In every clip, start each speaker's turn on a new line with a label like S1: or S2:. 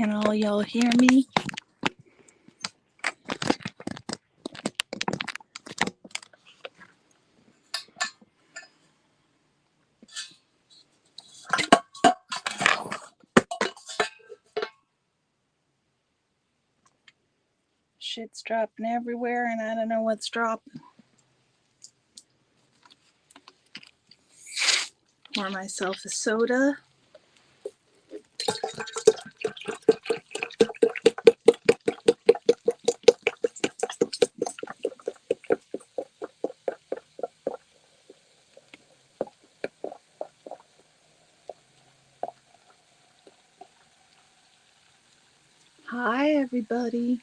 S1: Can all y'all hear me? Shit's dropping everywhere and I don't know what's dropping. Pour myself a soda. Hi, everybody.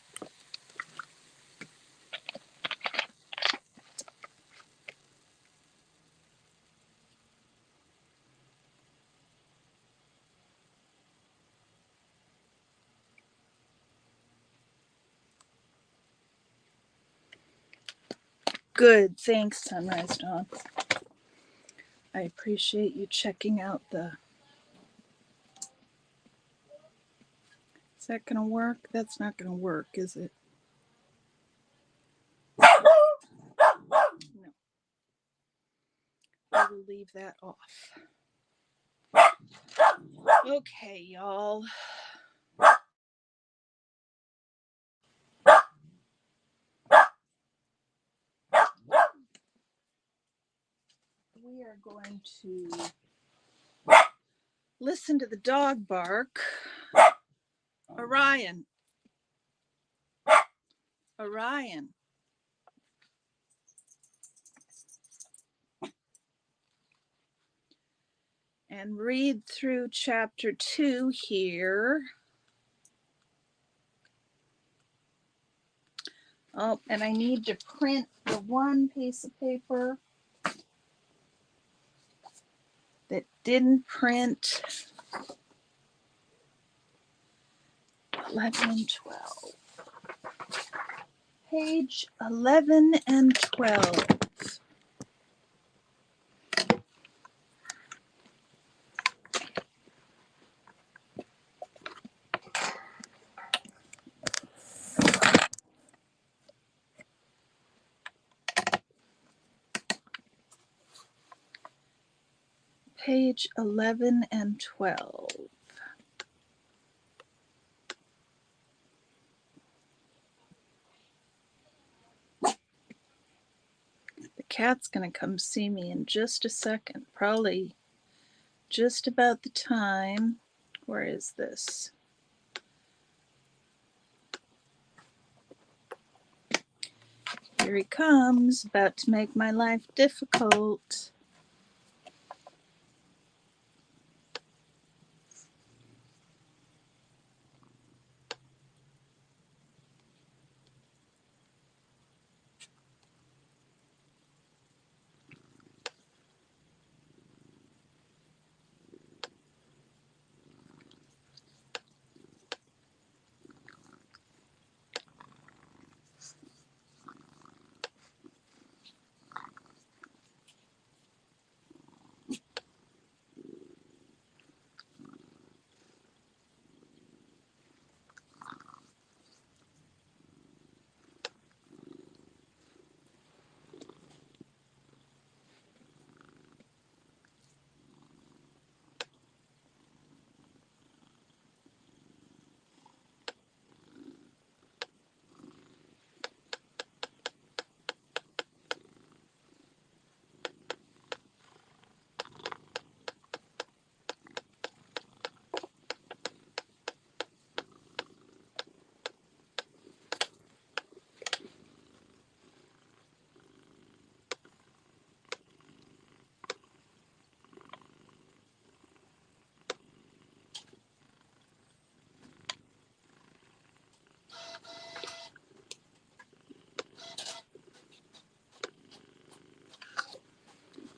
S1: Good, thanks, Sunrise Dawn. I appreciate you checking out the... Is that gonna work? That's not gonna work, is it? No. I will leave that off. Okay, y'all. We are going to listen to the dog bark. Orion. Orion. And read through chapter 2 here. Oh, and I need to print the one piece of paper that didn't print 11 and 12. Page 11 and 12. Page 11 and 12. The cat's going to come see me in just a second. Probably just about the time. Where is this? Here he comes, about to make my life difficult.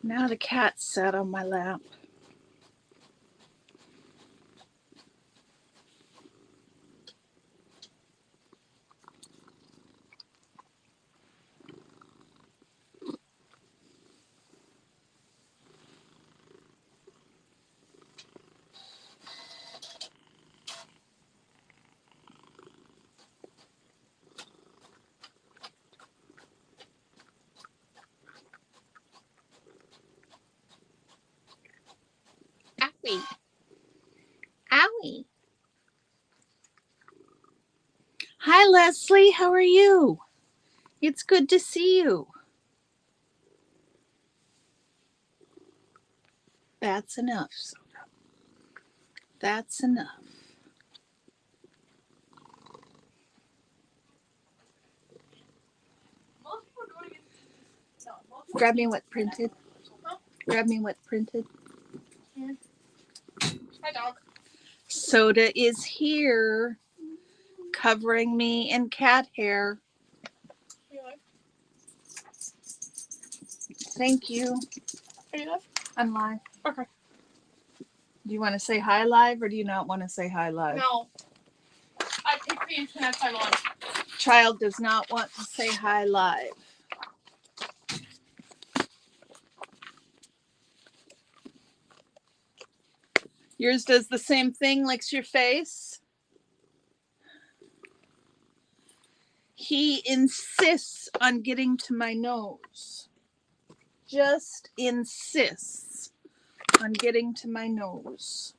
S1: Now the cat sat on my lap. Owie. Owie. Hi, Leslie. How are you? It's good to see you. That's enough, Soda. That's enough. Grab me what printed. Grab me what printed.
S2: Hi, dog.
S1: Soda is here, covering me in cat hair. Thank you.
S2: Are you live?
S1: I'm live.
S2: Okay.
S1: Do you want to say hi live or do you not want to say hi live?
S2: No. I picked the internet I'm on.
S1: Child does not want to say hi live. Yours does the same thing, licks your face. He insists on getting to my nose. Just insists on getting to my nose.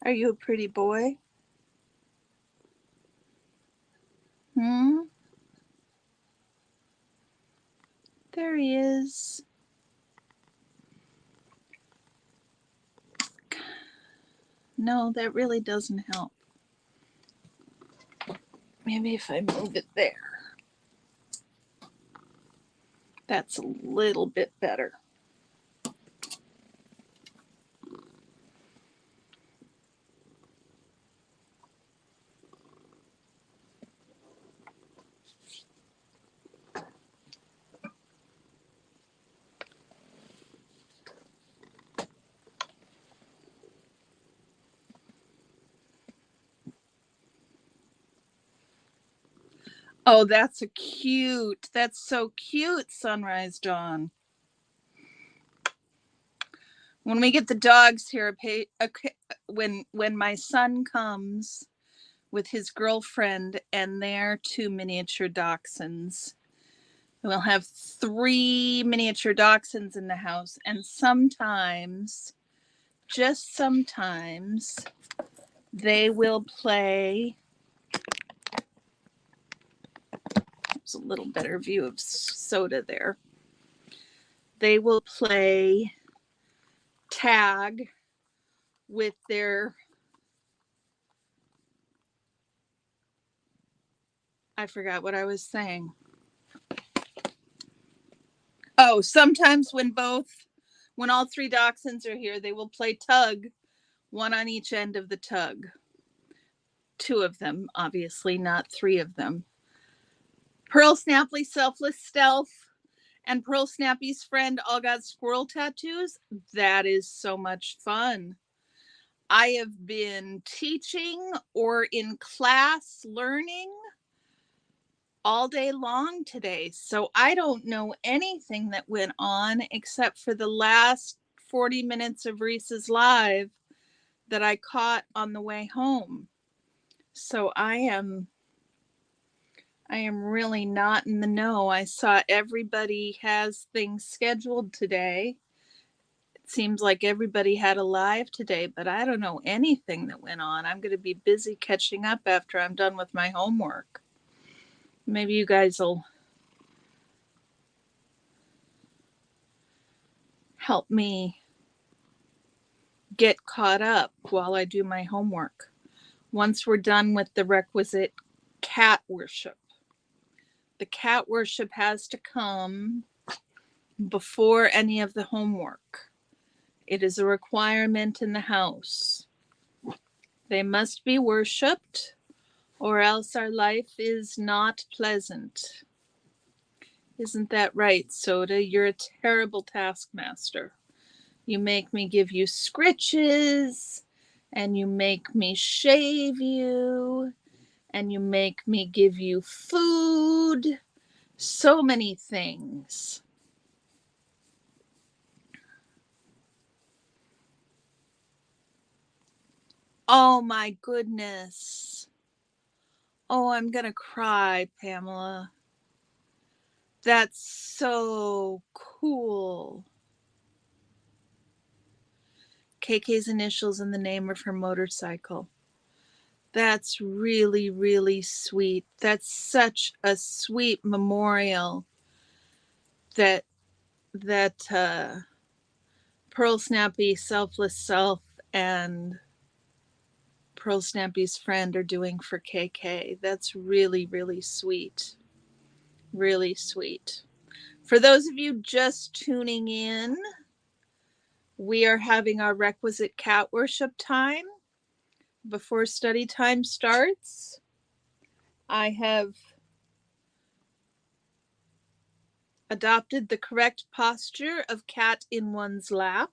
S1: Are you a pretty boy? There he is. No, that really doesn't help. Maybe if I move it there. That's a little bit better. Oh, that's so cute, Sunrise Dawn. When we get the dogs here, when my son comes with his girlfriend and their 2 miniature dachshunds, we'll have 3 miniature dachshunds in the house, and sometimes, just sometimes, they will play. There's a little better view of Soda there. They will play tag with their, I forgot what I was saying. Oh, sometimes when all 3 dachshunds are here, they will play tug, one on each end of the tug. 2 of them, obviously, not 3 of them. Pearl Snapply, Selfless Stealth, and Pearl Snappy's friend all got squirrel tattoos. That is so much fun. I have been teaching or in class learning all day long today, so I don't know anything that went on except for the last 40 minutes of Reese's Live that I caught on the way home. So I am really not in the know. I saw everybody has things scheduled today. It seems like everybody had a live today, but I don't know anything that went on. I'm going to be busy catching up after I'm done with my homework. Maybe you guys will help me get caught up while I do my homework. Once we're done with the requisite cat worship. The cat worship has to come before any of the homework. It is a requirement in the house. They must be worshipped, or else our life is not pleasant. Isn't that right, Soda? You're a terrible taskmaster. You make me give you scritches, and you make me shave you, and you make me give you food. So many things. Oh my goodness. Oh, I'm going to cry, Pamela. That's so cool. KK's initials in the name of her motorcycle. That's really, really sweet. That's such a sweet memorial that Pearl Snappy, Selfless Self, and Pearl Snappy's friend are doing for KK. That's really, really sweet. Really sweet. For those of you just tuning in, we are having our requisite cat worship time before study time starts. I have adopted the correct posture of cat in one's lap.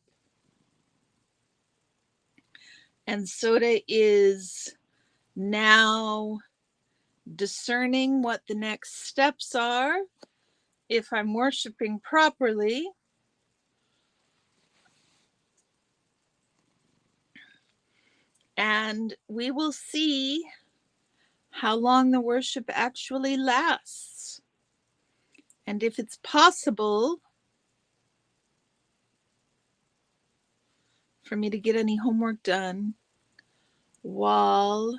S1: And Soda is now discerning what the next steps are if I'm worshiping properly. And we will see how long the worship actually lasts. And if it's possible for me to get any homework done while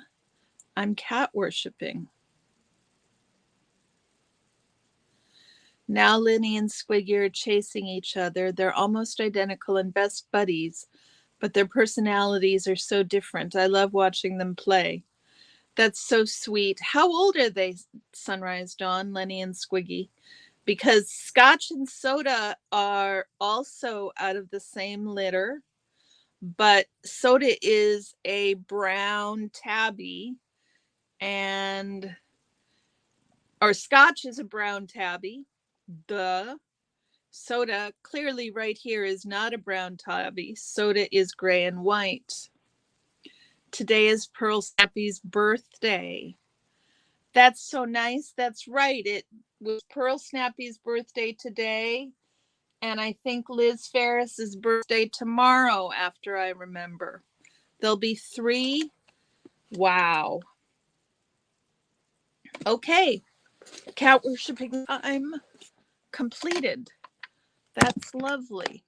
S1: I'm cat worshiping. Now Linny and Squiggy are chasing each other. They're almost identical and best buddies, but their personalities are so different. I love watching them play. That's so sweet. How old are they, Sunrise Dawn, Lenny and Squiggy? Because Scotch and Soda are also out of the same litter, but Soda is a brown tabby or Scotch is a brown tabby. Duh. Soda clearly right here is not a brown tabby. Soda is gray and white. Today is Pearl Snappy's birthday. That's so nice. That's right. It was Pearl Snappy's birthday today. And I think Liz Ferris's birthday tomorrow, after I remember. There'll be 3. Wow. Okay. Cat worshiping time completed. That's lovely.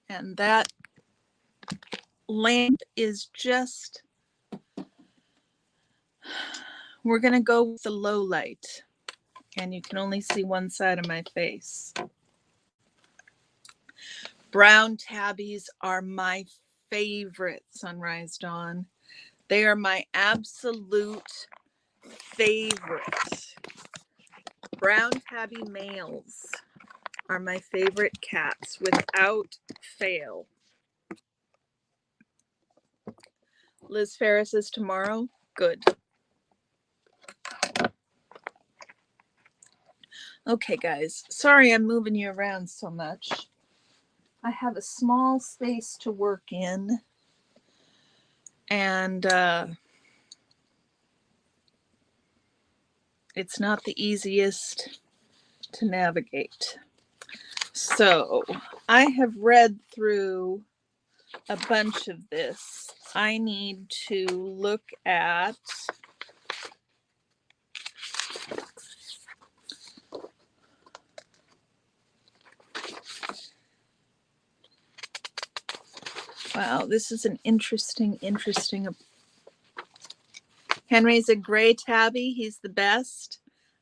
S1: And that lamp is just, we're going to go with the low light. And you can only see one side of my face. Brown tabbies are my favorite, Sunrise Dawn. They are my absolute favorite. Brown tabby males are my favorite cats without fail. Liz Ferris is tomorrow. Good. Okay, guys. Sorry I'm moving you around so much. I have a small space to work in. And it's not the easiest to navigate. So I have read through a bunch of this. I need to look at wow, this is an interesting Henry's a gray tabby. He's the best.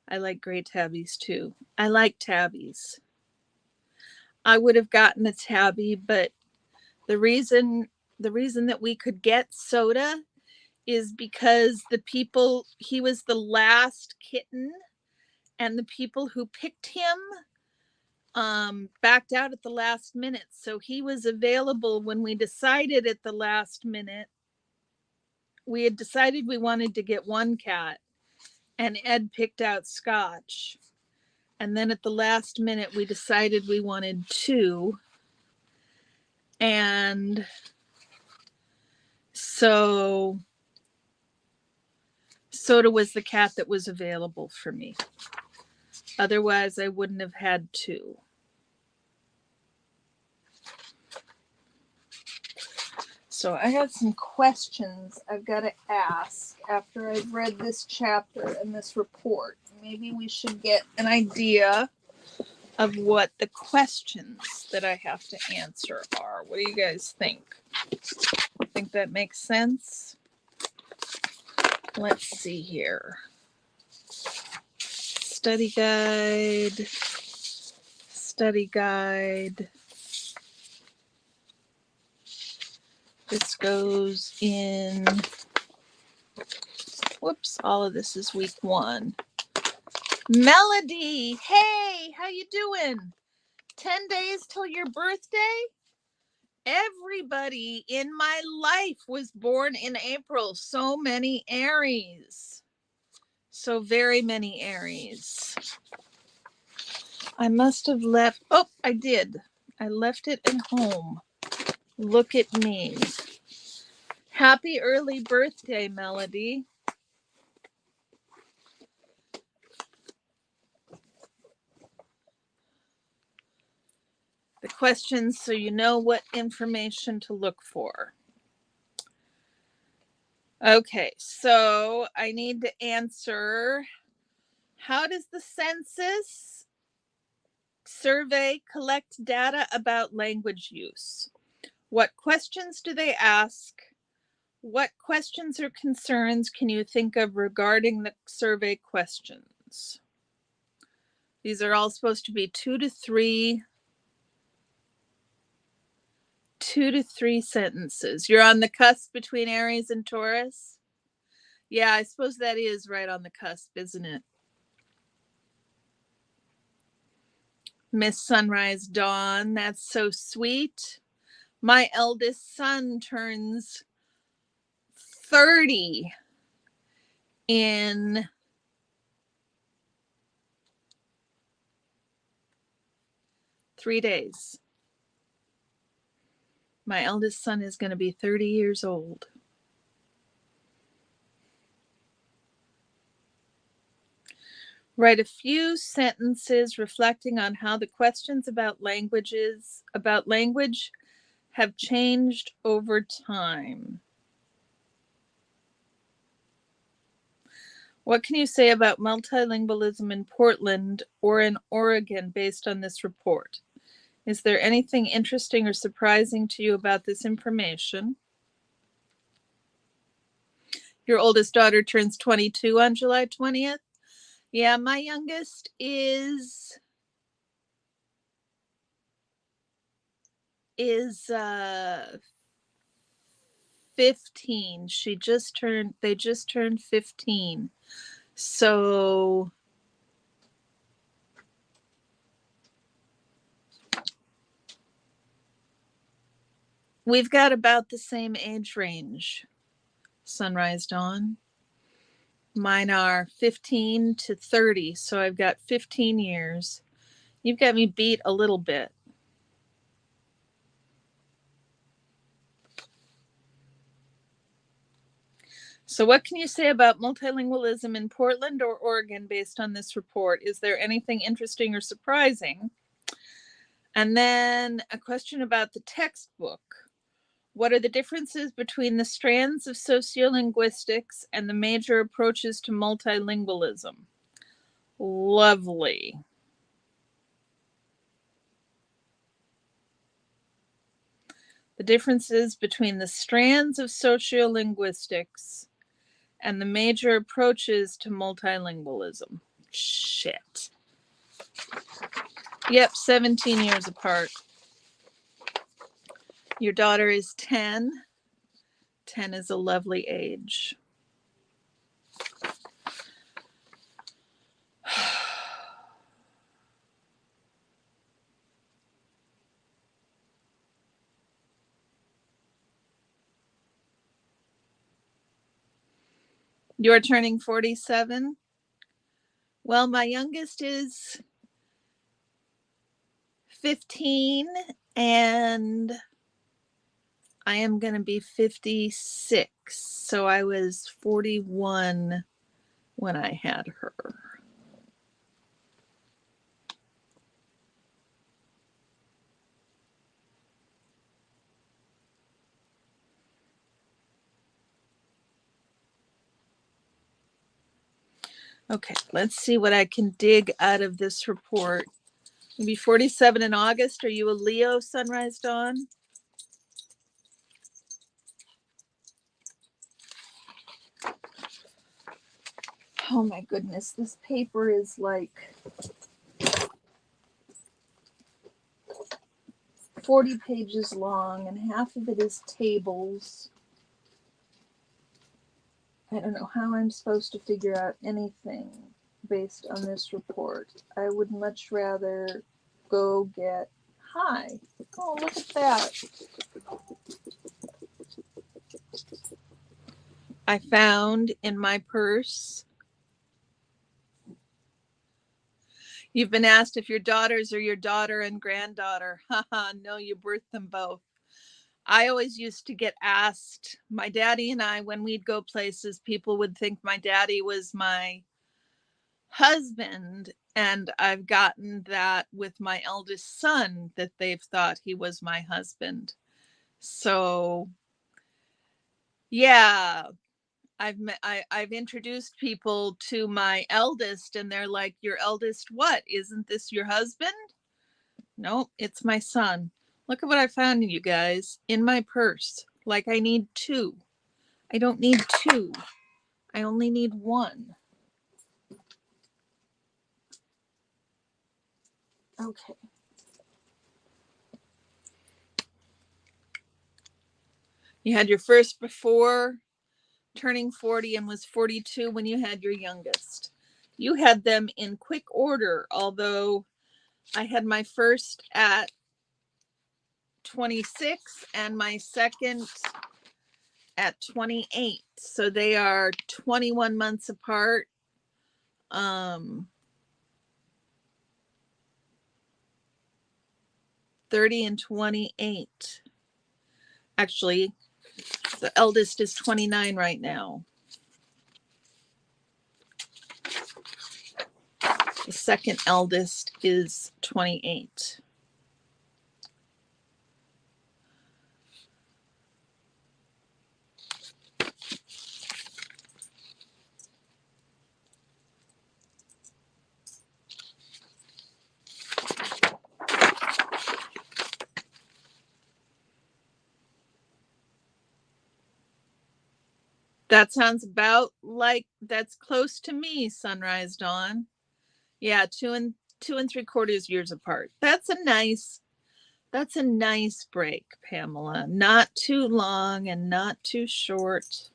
S1: I like gray tabbies too. I like tabbies. I would have gotten a tabby, but the reason that we could get Soda is because he was the last kitten, and the people who picked him backed out at the last minute. So he was available when we decided at the last minute. We had decided we wanted to get one cat, and Ed picked out Scotch. And then at the last minute, we decided we wanted 2. And so Soda was the cat that was available for me. Otherwise, I wouldn't have had 2. So I have some questions I've got to ask after I've read this chapter and this report. Maybe we should get an idea of what the questions that I have to answer are. What do you guys think? Think that makes sense? Let's see here. Study guide. Study guide. This goes in, whoops, all of this is week 1. Melody, hey, how you doing? 10 days till your birthday? Everybody in my life was born in April. So many Aries. So very many Aries. I must have left, oh, I did. I left it at home. Look at me. Happy early birthday, Melody. The questions so you know what information to look for. Okay, so I need to answer, how does the census survey collect data about language use? What questions do they ask? What questions or concerns can you think of regarding the survey questions? These are all supposed to be 2 to 3 sentences. You're on the cusp between Aries and Taurus? Yeah, I suppose that is right on the cusp, isn't it? Miss Sunrise Dawn, that's so sweet. My eldest son turns 30 in 3 days. My eldest son is going to be 30 years old. Write a few sentences reflecting on how the questions about language have changed over time. What can you say about multilingualism in Portland or in Oregon based on this report? Is there anything interesting or surprising to you about this information? Your oldest daughter turns 22 on July 20th. Yeah, my youngest is 15. They just turned 15. So we've got about the same age range, Sunrise Dawn. Mine are 15 to 30, so I've got 15 years. You've got me beat a little bit. So what can you say about multilingualism in Portland or Oregon based on this report? Is there anything interesting or surprising? And then a question about the textbook. What are the differences between the strands of sociolinguistics and the major approaches to multilingualism? Lovely. The differences between the strands of sociolinguistics and the major approaches to multilingualism. Shit. Yep, 17 years apart. Your daughter is 10. 10 is a lovely age. You're turning 47? Well, my youngest is 15 and I am going to be 56. So I was 41 when I had her. Okay, let's see what I can dig out of this report. Maybe 47 in August. Are you a Leo, sunrise, dawn? Oh my goodness, this paper is like 40 pages long and half of it is tables. I don't know how I'm supposed to figure out anything based on this report. I would much rather go get, hi, oh look at that. I found in my purse. You've been asked if your daughters are your daughter and granddaughter. Haha, no, you birthed them both. I always used to get asked, my daddy and I, when we'd go places, people would think my daddy was my husband. And I've gotten that with my eldest son, that they've thought he was my husband. So, yeah, I've introduced people to my eldest, and they're like, "Your eldest, what? Isn't this your husband?" Nope, it's my son. Look at what I found, you guys, in my purse. Like I need two. I don't need two. I only need one. Okay. You had your first before turning 40 and was 42 when you had your youngest. You had them in quick order, although I had my first at 26 and my second at 28. So they are 21 months apart. 30 and 28. Actually, the eldest is 29 right now. The second eldest is 28. That sounds about like that's close to me, sunrise, dawn. Yeah, 2 and 3/4 years apart. That's a nice break, Pamela. Not too long and not too short.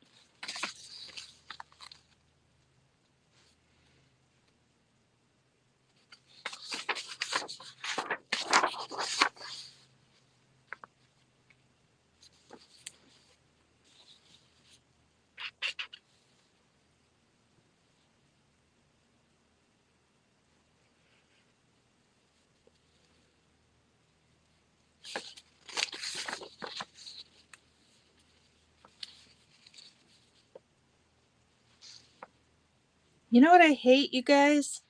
S1: You know what I hate, you guys?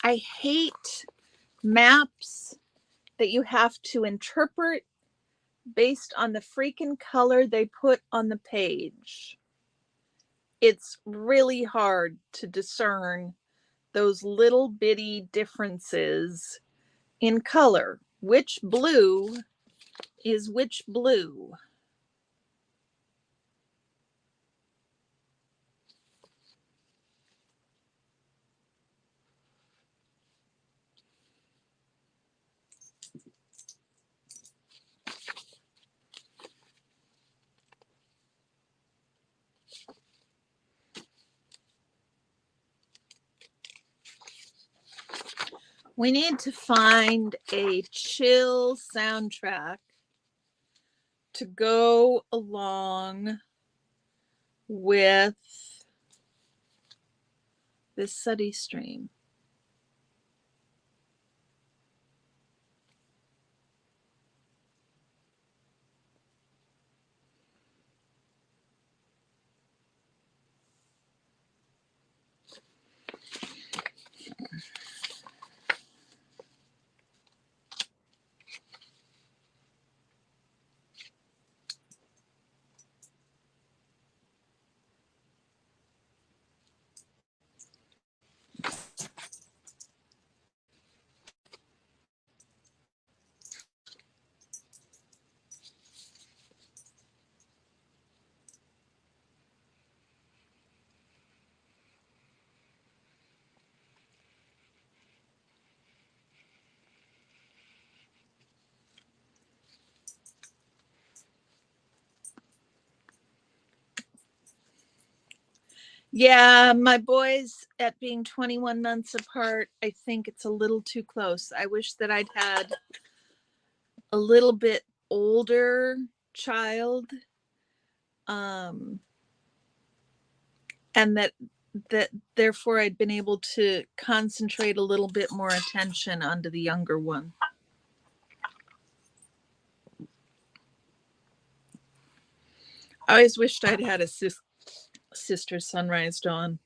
S1: I hate maps that you have to interpret based on the freaking color they put on the page. It's really hard to discern those little bitty differences in color. Which blue is which blue? We need to find a chill soundtrack to go along with this study stream. Yeah, my boys at being 21 months apart, I think it's a little too close. I wish that I'd had a little bit older child, um and that therefore I'd been able to concentrate a little bit more attention onto the younger one. I always wished I'd had a sister sunrise dawn.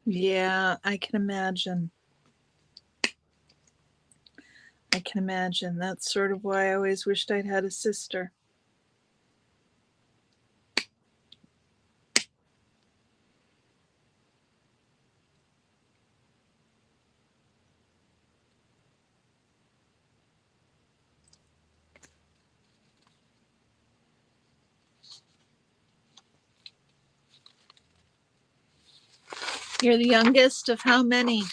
S1: Yeah, I can imagine. I can imagine. That's sort of why I always wished I'd had a sister. You're the youngest of how many?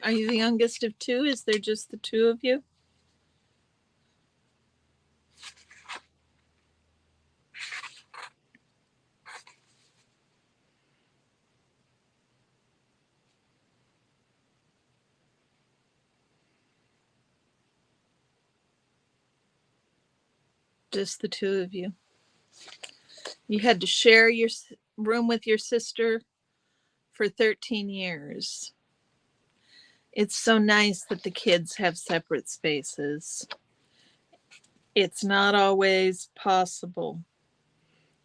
S1: Are you the youngest of two? Is there just the two of you? Just the two of you. You had to share your room with your sister for 13 years. It's so nice that the kids have separate spaces. It's not always possible.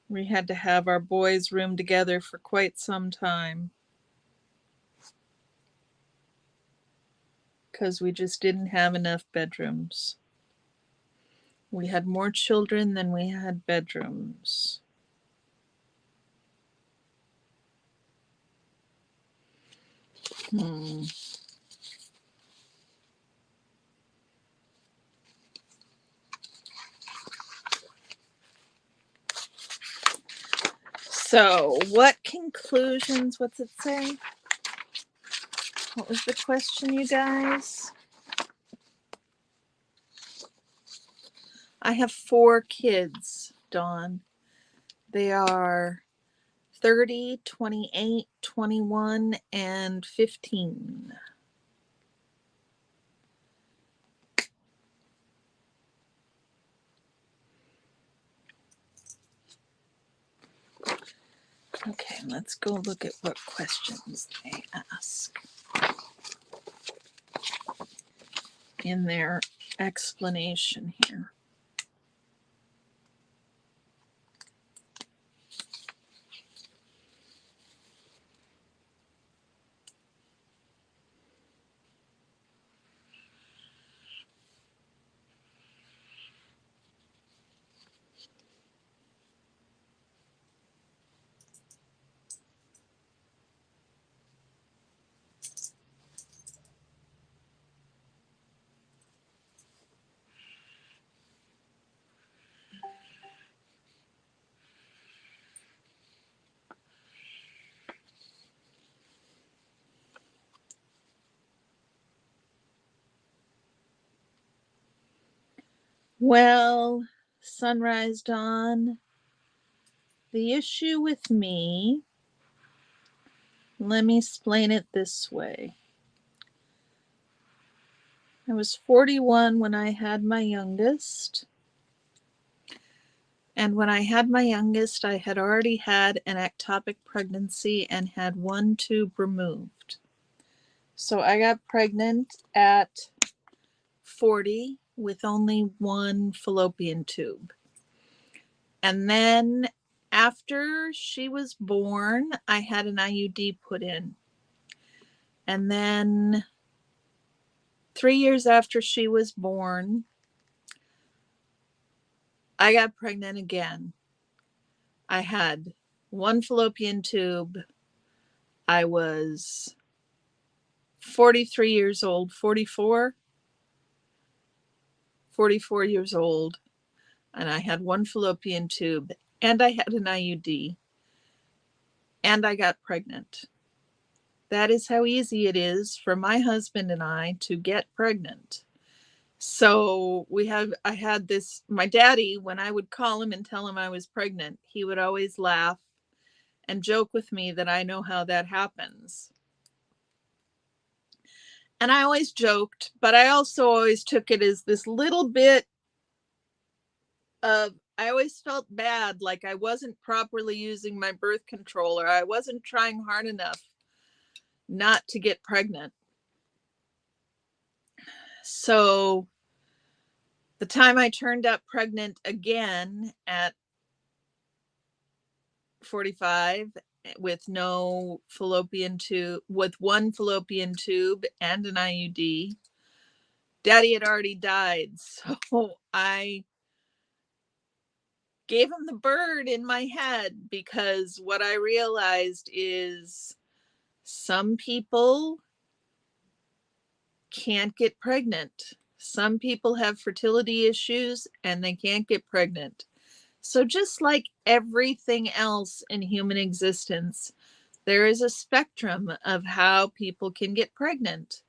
S1: We had to have our boys' room together for quite some time because we just didn't have enough bedrooms. We had more children than we had bedrooms. Hmm. So, what conclusions? What's it say? What was the question, you guys? I have 4 kids, Dawn. They are 30, 28, 21, and 15. Okay, let's go look at what questions they ask in their explanation here. Well, Sunrise Dawn, the issue with me, let me explain it this way. I was 41 when I had my youngest. And when I had my youngest, I had already had an ectopic pregnancy and had one tube removed. So I got pregnant at 40 with only one fallopian tube. And then after she was born, I had an IUD put in. And then 3 years after she was born, I got pregnant again. I had one fallopian tube. I was 43 years old, 44 years old, and I had one fallopian tube, and I had an IUD, and I got pregnant. That is how easy it is for my husband and I to get pregnant. So I had this, my daddy, when I would call him and tell him I was pregnant, he would always laugh and joke with me that I know how that happens. And I always joked, but I also always took it as this little bit of, I always felt bad, like I wasn't properly using my birth control, or I wasn't trying hard enough not to get pregnant. So the time I turned up pregnant again at 45 with no fallopian tube, with one fallopian tube and an IUD, Daddy had already died. So I gave him the bird in my head, because what I realized is some people can't get pregnant. Some people have fertility issues and they can't get pregnant. So just like everything else in human existence, there is a spectrum of how people can get pregnant.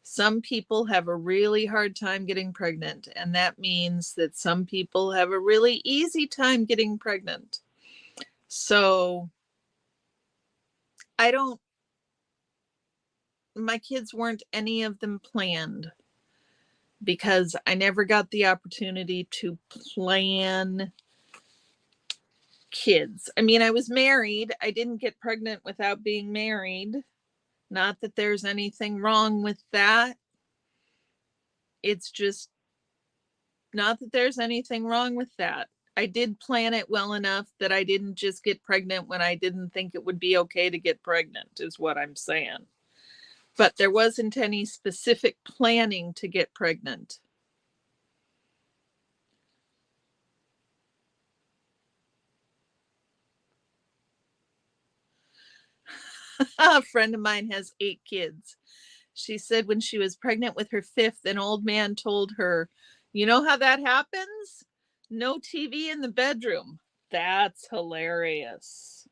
S1: Some people have a really hard time getting pregnant, and that means that some people have a really easy time getting pregnant. So my kids weren't any of them planned, because I never got the opportunity to plan kids. I mean, I was married. I didn't get pregnant without being married. Not that there's anything wrong with that. It's just not that there's anything wrong with that. I did plan it well enough that I didn't just get pregnant when I didn't think it would be okay to get pregnant, is what I'm saying. But there wasn't any specific planning to get pregnant. A friend of mine has 8 kids. She said when she was pregnant with her 5th, an old man told her, "You know how that happens? No TV in the bedroom." That's hilarious.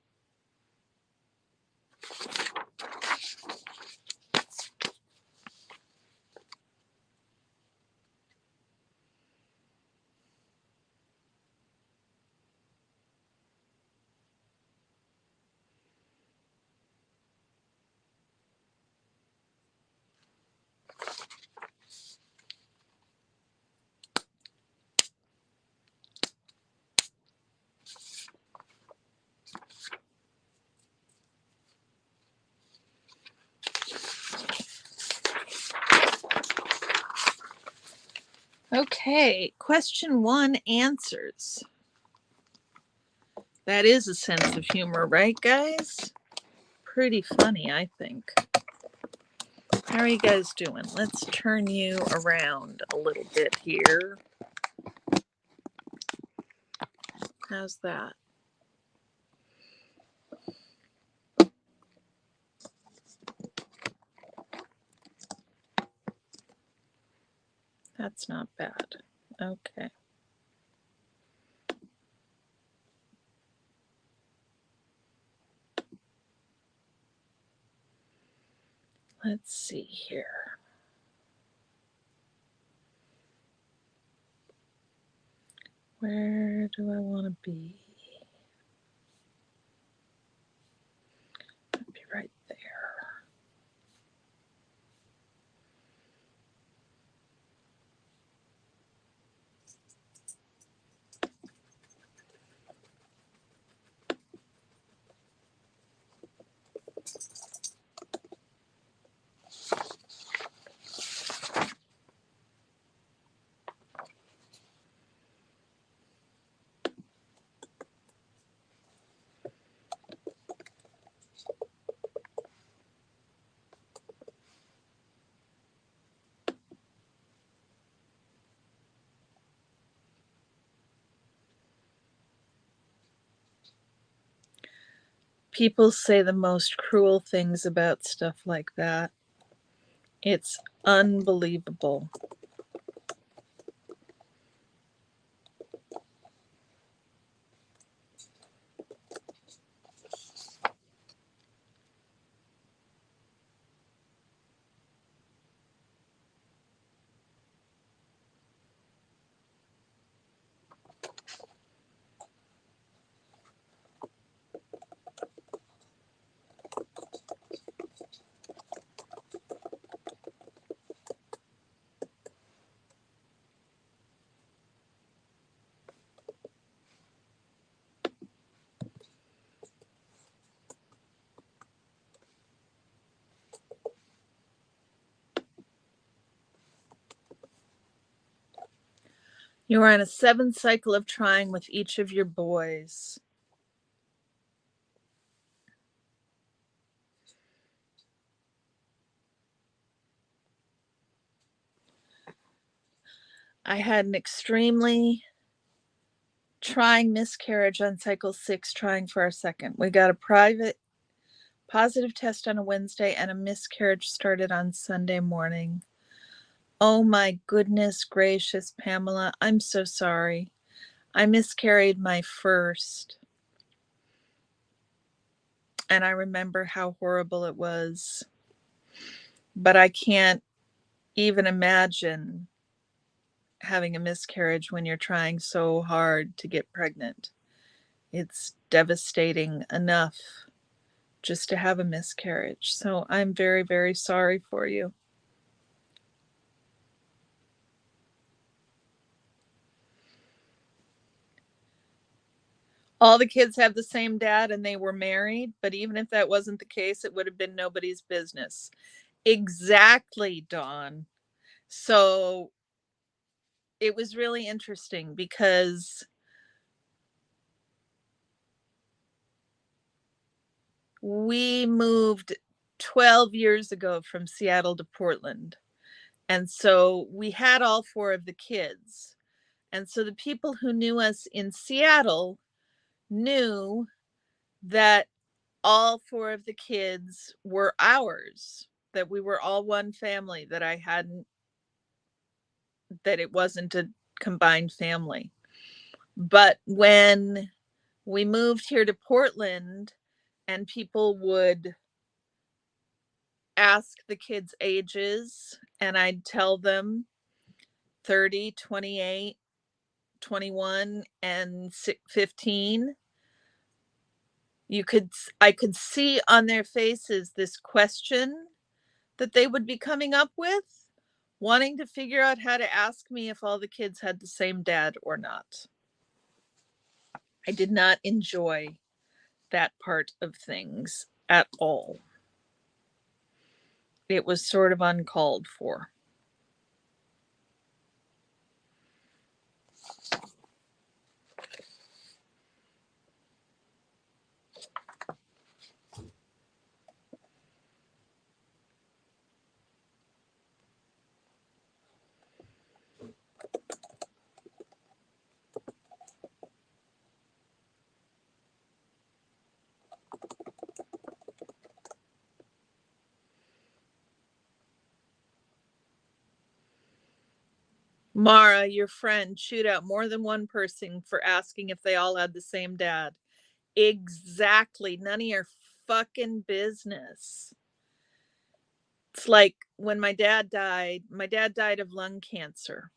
S1: Okay, question 1 answers. That is a sense of humor, right, guys? Pretty funny, I think. How are you guys doing? Let's turn you around a little bit here. How's that? That's not bad. Okay. Let's see here. Where do I want to be? I'd be right there. People say the most cruel things about stuff like that. It's unbelievable. You are on a 7th cycle of trying with each of your boys. I had an extremely trying miscarriage on cycle 6, trying for our second. We got a private positive test on a Wednesday, and a miscarriage started on Sunday morning. Oh my goodness gracious, Pamela, I'm so sorry. I miscarried my first, and I remember how horrible it was. But I can't even imagine having a miscarriage when you're trying so hard to get pregnant. It's devastating enough just to have a miscarriage. So I'm very, very sorry for you. All the kids have the same dad and they were married, but even if that wasn't the case, it would have been nobody's business. Exactly, Dawn. So it was really interesting because we moved 12 years ago from Seattle to Portland. And so we had all 4 of the kids. And so the people who knew us in Seattle knew that all 4 of the kids were ours, that we were all one family, that that it wasn't a combined family. But when we moved here to Portland and people would ask the kids' ages, and I'd tell them 30, 28, 21, and 15, I could see on their faces this question that they would be coming up with, wanting to figure out how to ask me if all the kids had the same dad or not. I did not enjoy that part of things at all. It was sort of uncalled for. Mara, your friend, chewed out more than one person for asking if they all had the same dad. Exactly. None of your fucking business. It's like when my dad died of lung cancer.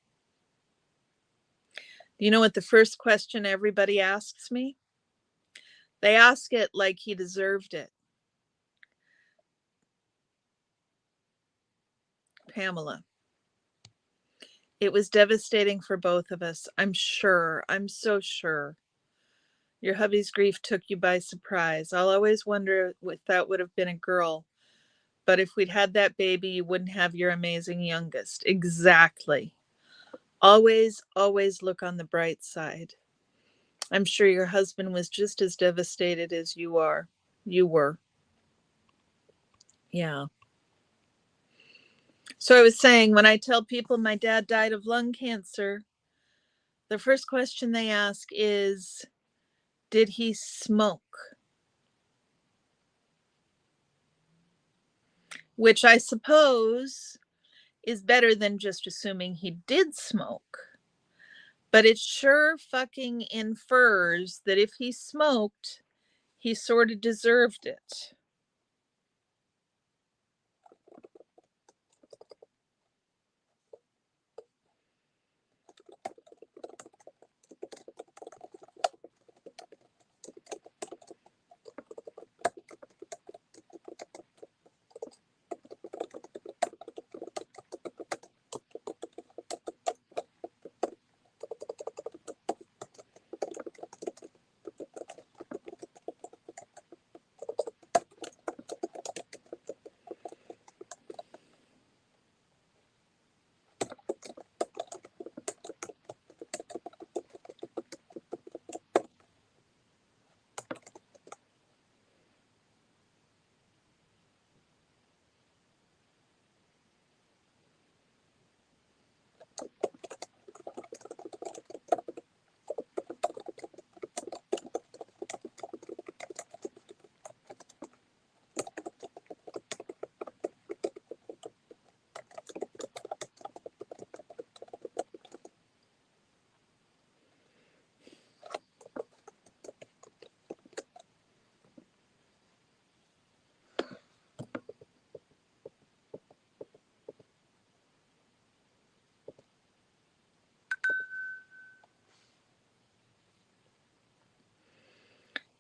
S1: You know what the first question everybody asks me? They ask it like he deserved it. Pamela, it was devastating for both of us. I'm sure. I'm so sure. Your hubby's grief took you by surprise. I'll always wonder if that would have been a girl. But if we'd had that baby, you wouldn't have your amazing youngest. Exactly. Always, always look on the bright side. I'm sure your husband was just as devastated as you are. You were. Yeah. So I was saying, when I tell people my dad died of lung cancer, the first question they ask is, did he smoke? which I suppose is better than just assuming he did smoke. But it sure fucking infers that if he smoked, he sort of deserved it.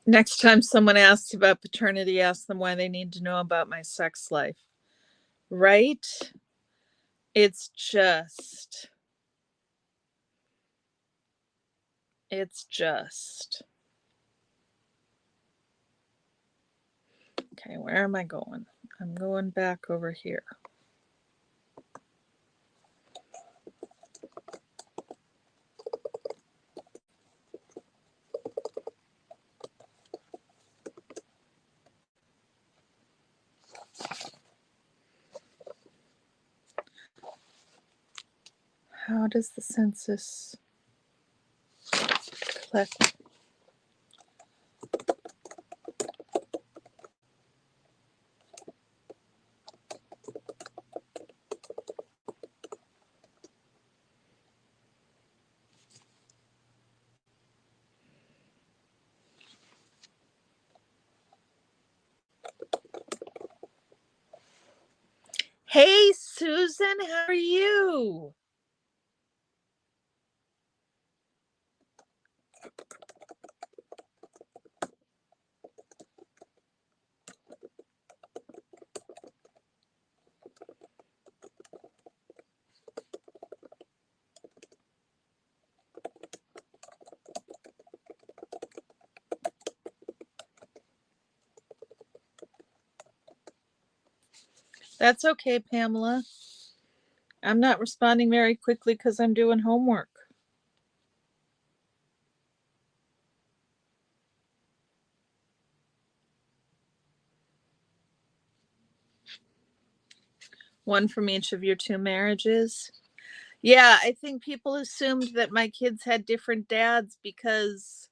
S1: Next time someone asks about paternity, ask them why they need to know about my sex life. Right? It's just. It's just. Okay, where am I going? I'm going back over here. How does the census collect? Hey, Susan, how are you? That's okay, Pamela. I'm not responding very quickly because I'm doing homework. One from each of your two marriages. Yeah, I think people assumed that my kids had different dads because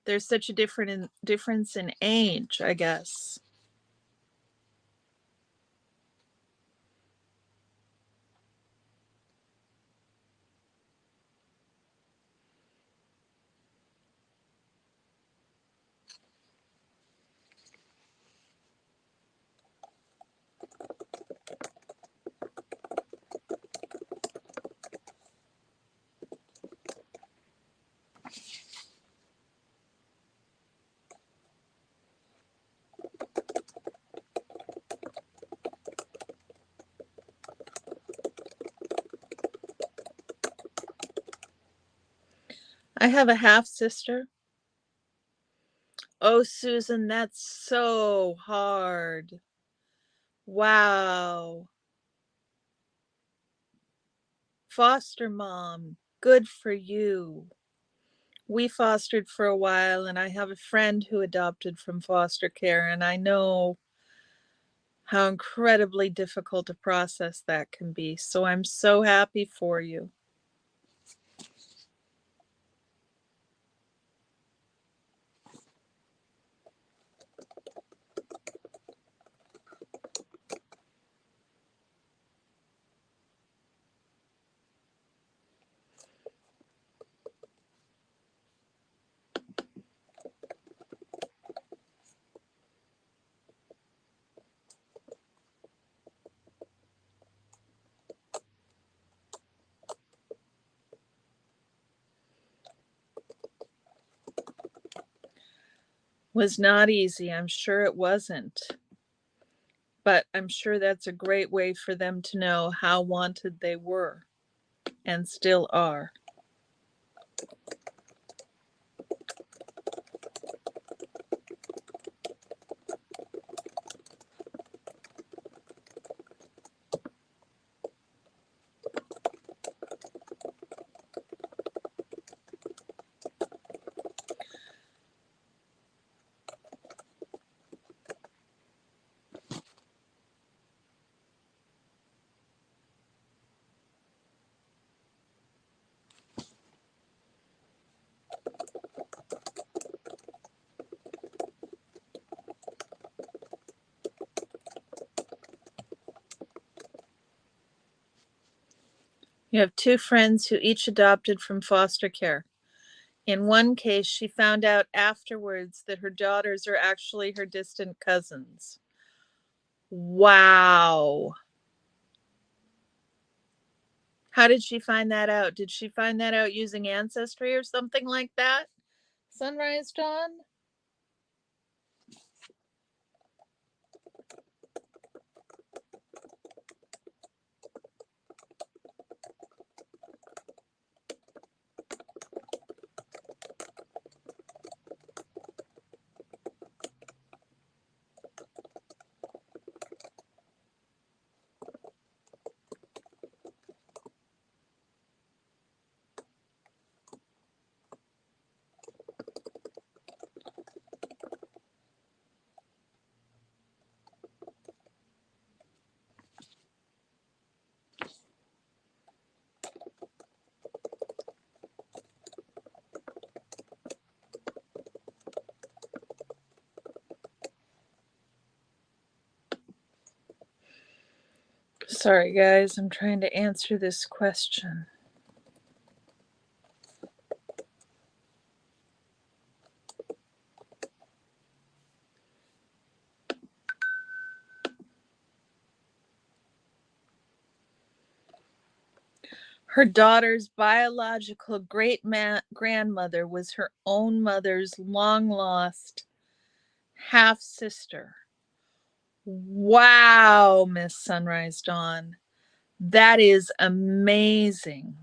S1: there's such a difference in age, I guess. I have a half sister. Oh, Susan, that's so hard. Wow. Foster mom, good for you. We fostered for a while, and I have a friend who adopted from foster care, and I know how incredibly difficult a process that can be. So I'm so happy for you. Was not easy. I'm sure it wasn't. But I'm sure that's a great way for them to know how wanted they were and still are. You have two friends who each adopted from foster care. In one case, she found out afterwards that her daughters are actually her distant cousins. Wow. How did she find that out? Did she find that out using Ancestry or something like that? Sunrise Dawn? Sorry, guys, I'm trying to answer this question. Her daughter's biological great-grandmother was her own mother's long-lost half-sister. Wow, Miss Sunrise Dawn. That is amazing.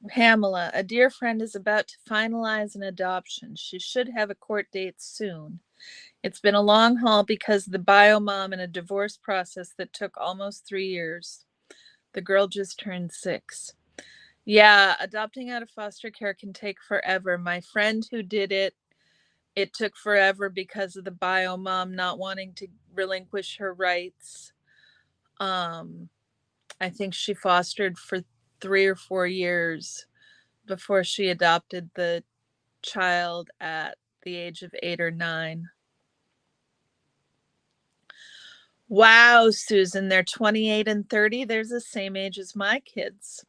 S1: Pamela, a dear friend is about to finalize an adoption. She should have a court date soon. It's been a long haul because of the bio mom and a divorce process that took almost 3 years. The girl just turned 6. Yeah, adopting out of foster care can take forever. My friend who did it, it took forever because of the bio mom not wanting to relinquish her rights. I think she fostered for 3 or 4 years before she adopted the child at the age of 8 or 9. Wow, Susan, they're 28 and 30. They're the same age as my kids.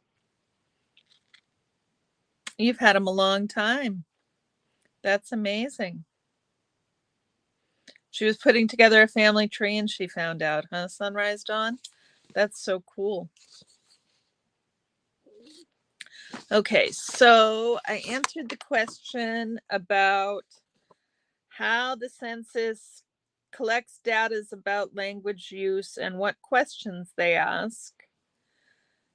S1: You've had them a long time. That's amazing. She was putting together a family tree and she found out, huh, Sunrise Dawn? That's so cool. Okay, so I answered the question about how the census collects data about language use and what questions they ask.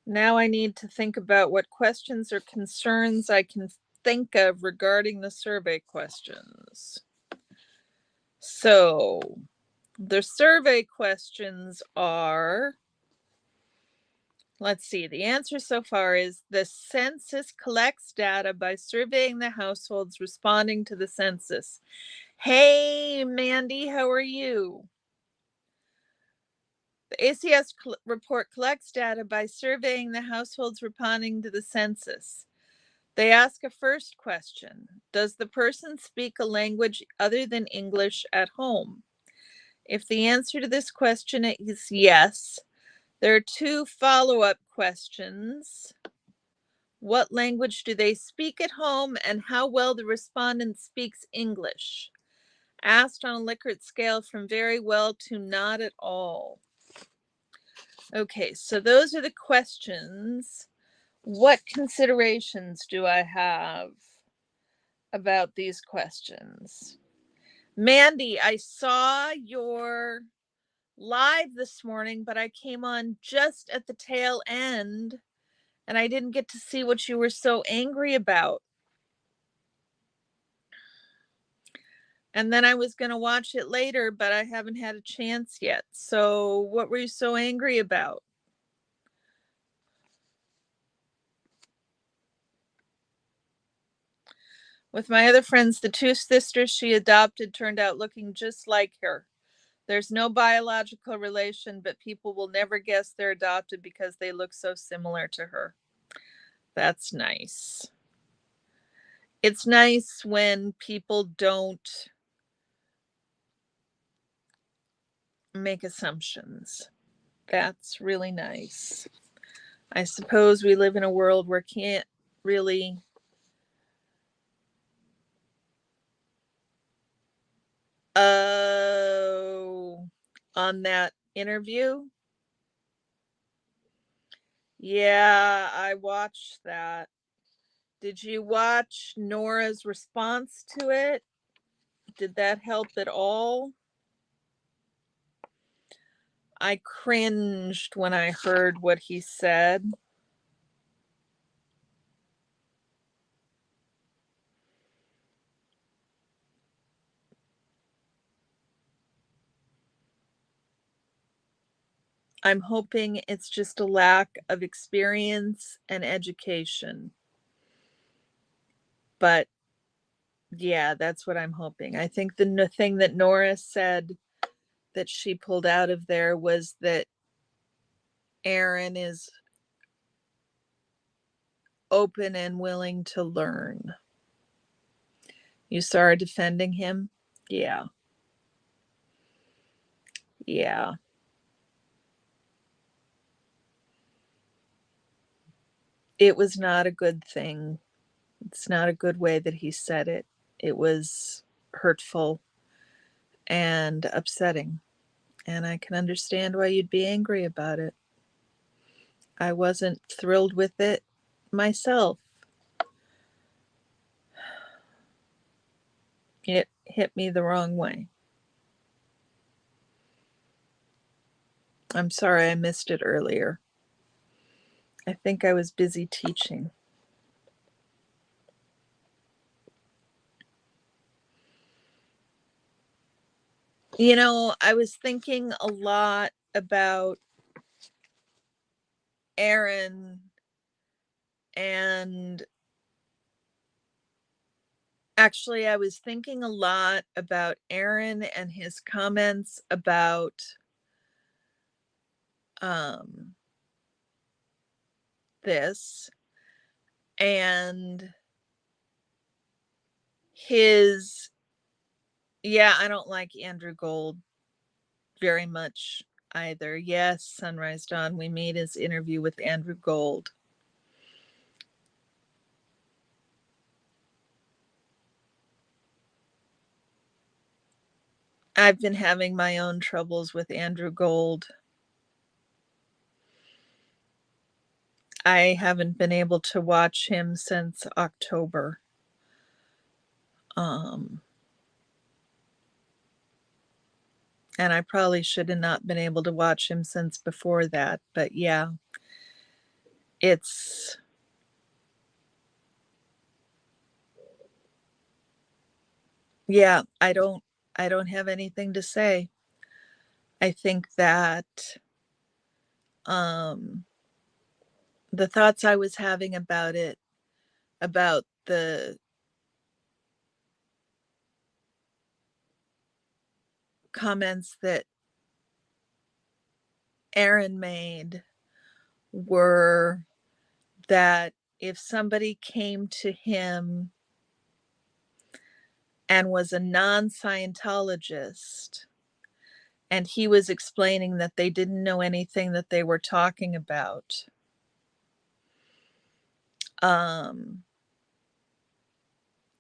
S1: Now I need to think about what questions or concerns I can think of regarding the survey questions. So the survey questions are, let's see, the answer so far is the census collects data by surveying the households responding to the census. Hey, Mandy, how are you? The ACS report collects data by surveying the households responding to the census. They ask a first question. Does the person speak a language other than English at home? If the answer to this question is yes, there are 2 follow-up questions. What language do they speak at home and how well the respondent speaks English? Asked on a Likert scale from very well to not at all. Okay, so those are the questions. What considerations do I have about these questions? Mandy, I saw your live this morning, but I came on just at the tail end and I didn't get to see what you were so angry about. And then I was going to watch it later, but I haven't had a chance yet. So, what were you so angry about? With my other friends, the two sisters she adopted turned out looking just like her. There's no biological relation, but people will never guess they're adopted because they look so similar to her. That's nice. It's nice when people don't make assumptions. That's really nice. I suppose we live in a world where can't really on that interview. Yeah, I watched that. Did you watch Nora's response to it? Did that help at all? I cringed when I heard what he said. I'm hoping it's just a lack of experience and education. But yeah, that's what I'm hoping. I think the thing that Nora said that she pulled out of there was that Aaron is open and willing to learn. You saw her defending him? Yeah. Yeah. It was not a good thing. It's not a good way that he said it. It was hurtful and upsetting. And I can understand why you'd be angry about it. I wasn't thrilled with it myself. It hit me the wrong way. I'm sorry I missed it earlier. I think I was busy teaching. You know, I was thinking a lot about Aaron and actually, I was thinking a lot about Aaron and his comments about um, this and his, yeah, I don't like Andrew Gold very much either. Yes, Sunrise Dawn, we made his interview with Andrew Gold. I've been having my own troubles with Andrew Gold. I haven't been able to watch him since October. And I probably should have not been able to watch him since before that. But yeah, it's yeah, I don't have anything to say. I think that um the thoughts I was having about it, about the comments that Aaron made were that if somebody came to him and was a non-Scientologist and he was explaining that they didn't know anything that they were talking about,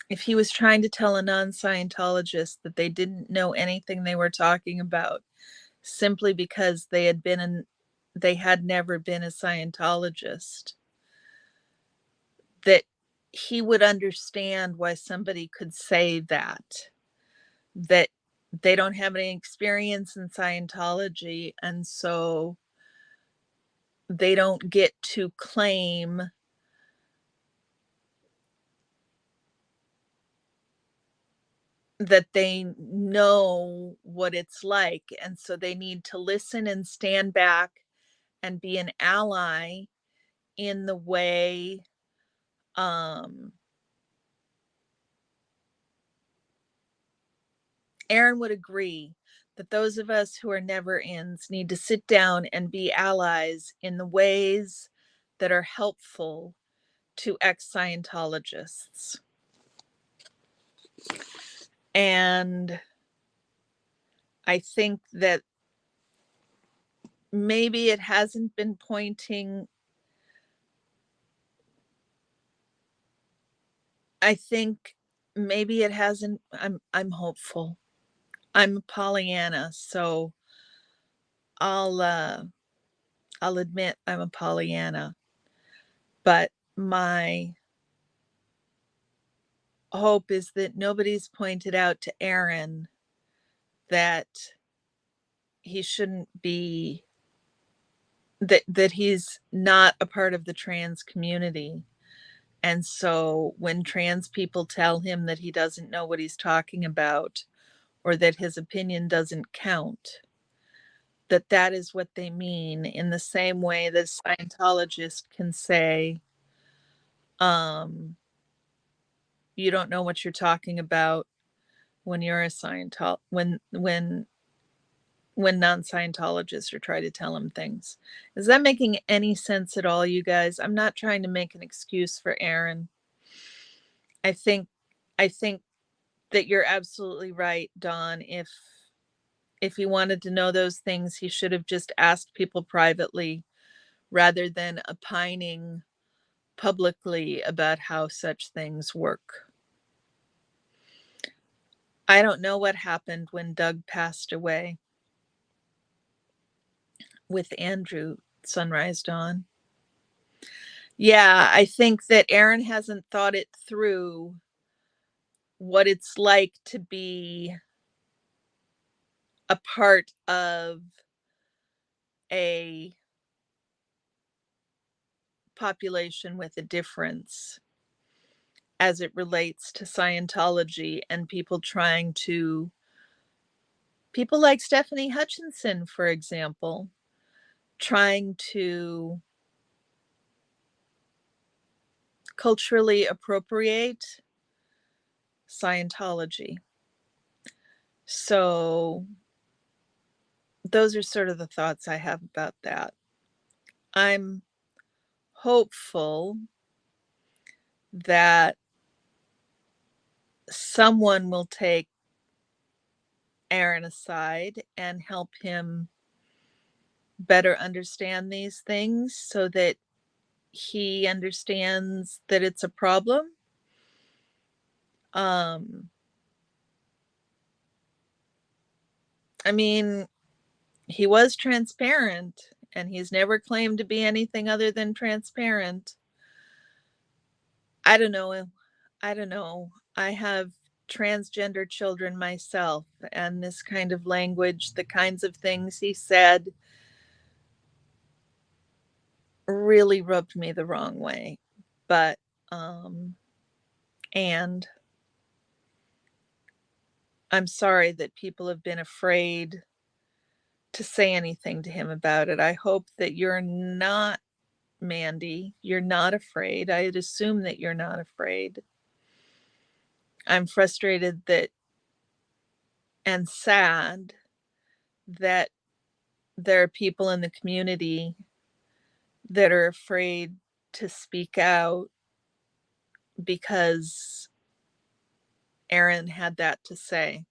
S1: if he was trying to tell a non-Scientologist that they didn't know anything they were talking about simply because they had never been a Scientologist, that he would understand why somebody could say that they don't have any experience in Scientology, and so they don't get to claim that they know what it's like, and so they need to listen and stand back and be an ally in the way Aaron would agree that those of us who are never ins need to sit down and be allies in the ways that are helpful to ex Scientologists. And I think that maybe it hasn't been pointing. I think maybe it hasn't. I'm hopeful. I'm Pollyanna, so I'll I'll admit I'm a Pollyanna. But my hope is that nobody's pointed out to Aaron that he shouldn't be, that he's not a part of the trans community. And so when trans people tell him that he doesn't know what he's talking about or that his opinion doesn't count, that that is what they mean, in the same way that a Scientologist can say, you don't know what you're talking about when you're a Scientologist, when non-Scientologists are trying to tell him things. Is that making any sense at all, you guys? I'm not trying to make an excuse for Aaron. I think I think that you're absolutely right, Dawn. If he wanted to know those things, he should have just asked people privately rather than opining publicly about how such things work. I don't know what happened when Doug passed away with Andrew, Sunrise Dawn. Yeah, I think that Aaron hasn't thought it through, what it's like to be a part of a population with a difference as it relates to Scientology and people like Stephanie Hutchinson, for example, trying to culturally appropriate Scientology. So those are sort of the thoughts I have about that. I'm hopeful that someone will take Aaron aside and help him better understand these things so that he understands that it's a problem. I mean, he was transparent and he's never claimed to be anything other than transparent. I don't know. I don't know. I have transgender children myself, and this kind of language, the kinds of things he said, really rubbed me the wrong way. But, and I'm sorry that people have been afraid to say anything to him about it. I hope that you're not, Mandy, you're not afraid. I'd assume that you're not afraid. I'm frustrated that and sad that there are people in the community that are afraid to speak out because Aaron had that to say.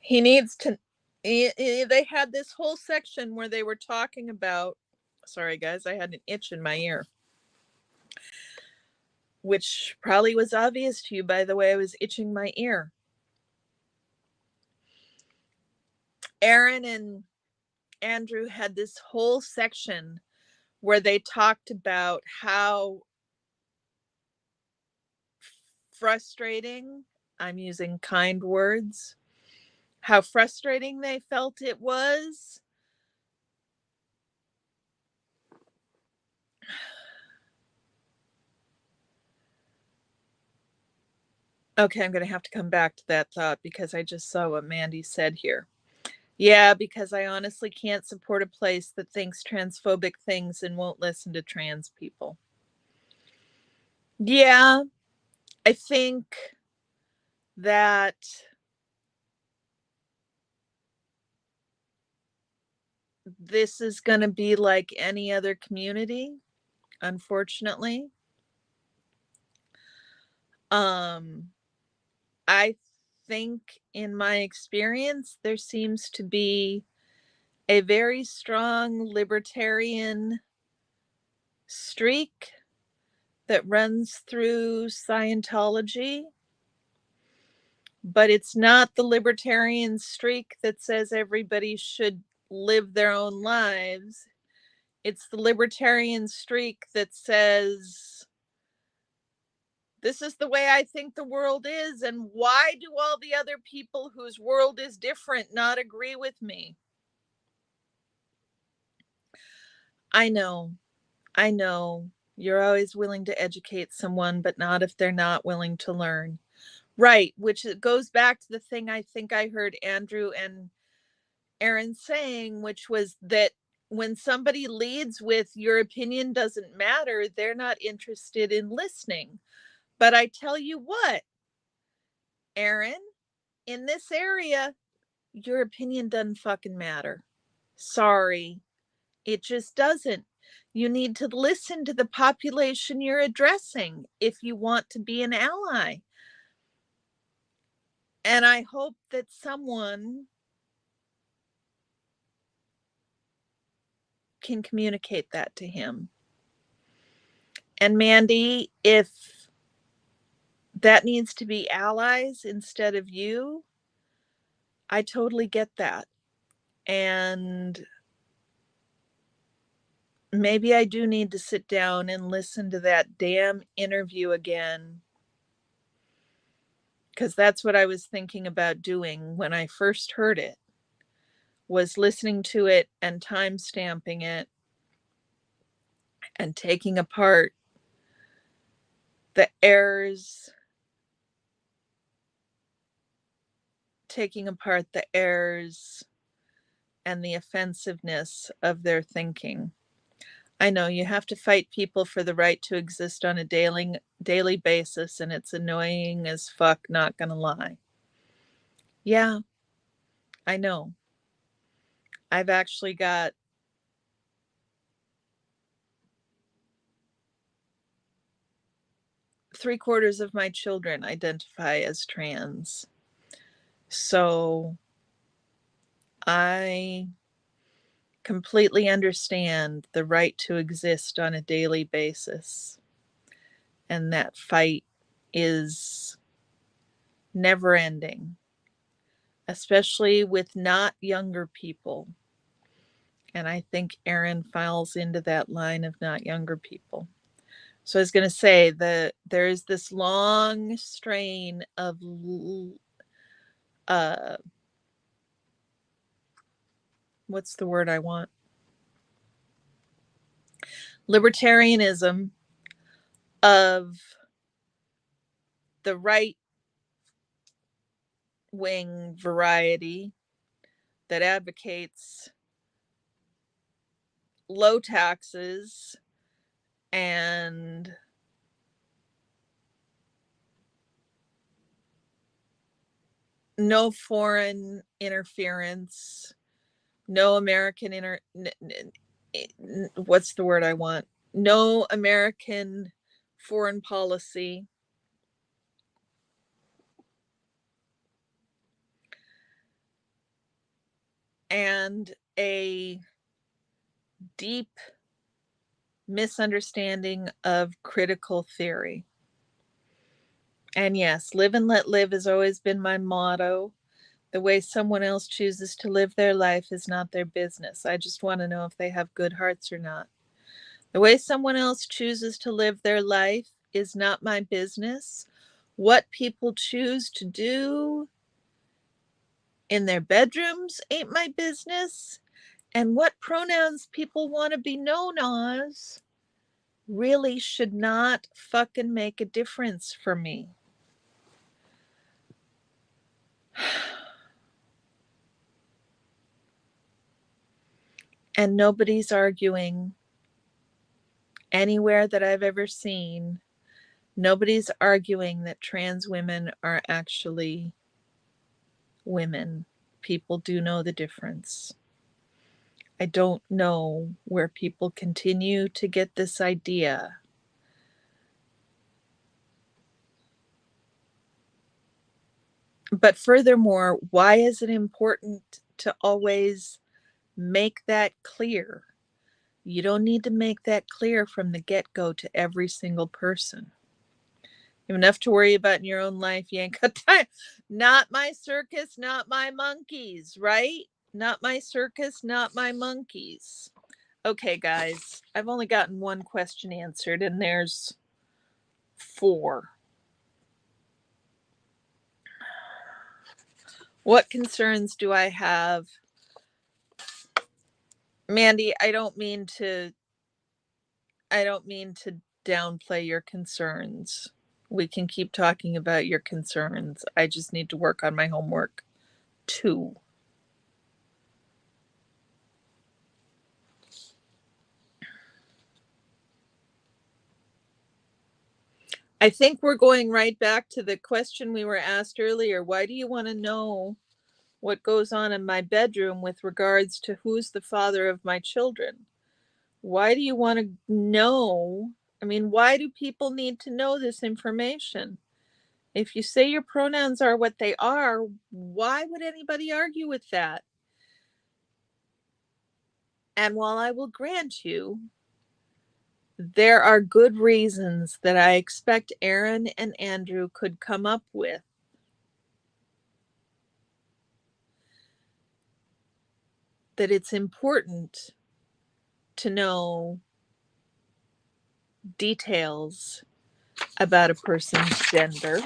S1: He needs to. They had this whole section where they were talking about Sorry, guys, I had an itch in my ear, which probably was obvious to you by the way I was itching my ear. Aaron and Andrew had this whole section where they talked about how frustrating, I'm using kind words, how frustrating they felt it was. Okay, I'm going to have to come back to that thought because I just saw what Mandy said here. Yeah, because I honestly can't support a place that thinks transphobic things and won't listen to trans people. Yeah, I think that this is going to be like any other community, unfortunately. I think in my experience, there seems to be a very strong libertarian streak that runs through Scientology, but it's not the libertarian streak that says everybody should live their own lives. It's the libertarian streak that says, this is the way I think the world is, and why do all the other people whose world is different not agree with me? I know, I know. You're always willing to educate someone, but not if they're not willing to learn. Right, which goes back to the thing I think I heard Andrew and Aaron saying, which was that when somebody leads with your opinion doesn't matter, they're not interested in listening. But I tell you what, Aaron, in this area, your opinion doesn't fucking matter. Sorry, it just doesn't. You need to listen to the population you're addressing if you want to be an ally. And I hope that someone can communicate that to him. And Mandy, if that needs to be allies instead of you, I totally get that. And maybe I do need to sit down and listen to that damn interview again, because that's what I was thinking about doing when I first heard it, was listening to it and time stamping it and taking apart the errors, and the offensiveness of their thinking. I know you have to fight people for the right to exist on a daily basis, and it's annoying as fuck, not gonna lie. Yeah, I know. I've actually got three-quarters of my children identify as trans. So I completely understand the right to exist on a daily basis. And that fight is never ending, especially with not younger people. And I think Aaron falls into that line of not younger people. So I was going to say that there is this long strain of what's the word I want? Libertarianism of the right wing variety that advocates low taxes and no foreign interference, no American what's the word I want? No American foreign policy, and a deep misunderstanding of critical theory. And yes, live and let live has always been my motto. The way someone else chooses to live their life is not their business. I just want to know if they have good hearts or not. The way someone else chooses to live their life is not my business. What people choose to do in their bedrooms ain't my business. And what pronouns people want to be known as really should not fucking make a difference for me. And nobody's arguing anywhere that I've ever seen. Nobody's arguing that trans women are actually women. People do know the difference. I don't know where people continue to get this idea. But furthermore, why is it important to always make that clear? You don't need to make that clear from the get-go to every single person. You have enough to worry about in your own life. You ain't got time. Not my circus, not my monkeys, right? Not my circus, not my monkeys. Okay, guys, I've only gotten one question answered, and there's 4. What concerns do I have? Mandy, I don't mean to downplay your concerns. We can keep talking about your concerns. I just need to work on my homework too. I think we're going right back to the question we were asked earlier. Why do you want to know what goes on in my bedroom with regards to who's the father of my children? Why do you want to know? I mean, why do people need to know this information? If you say your pronouns are what they are, why would anybody argue with that? And while I will grant you, there are good reasons that I expect Aaron and Andrew could come up with, that it's important to know details about a person's gender.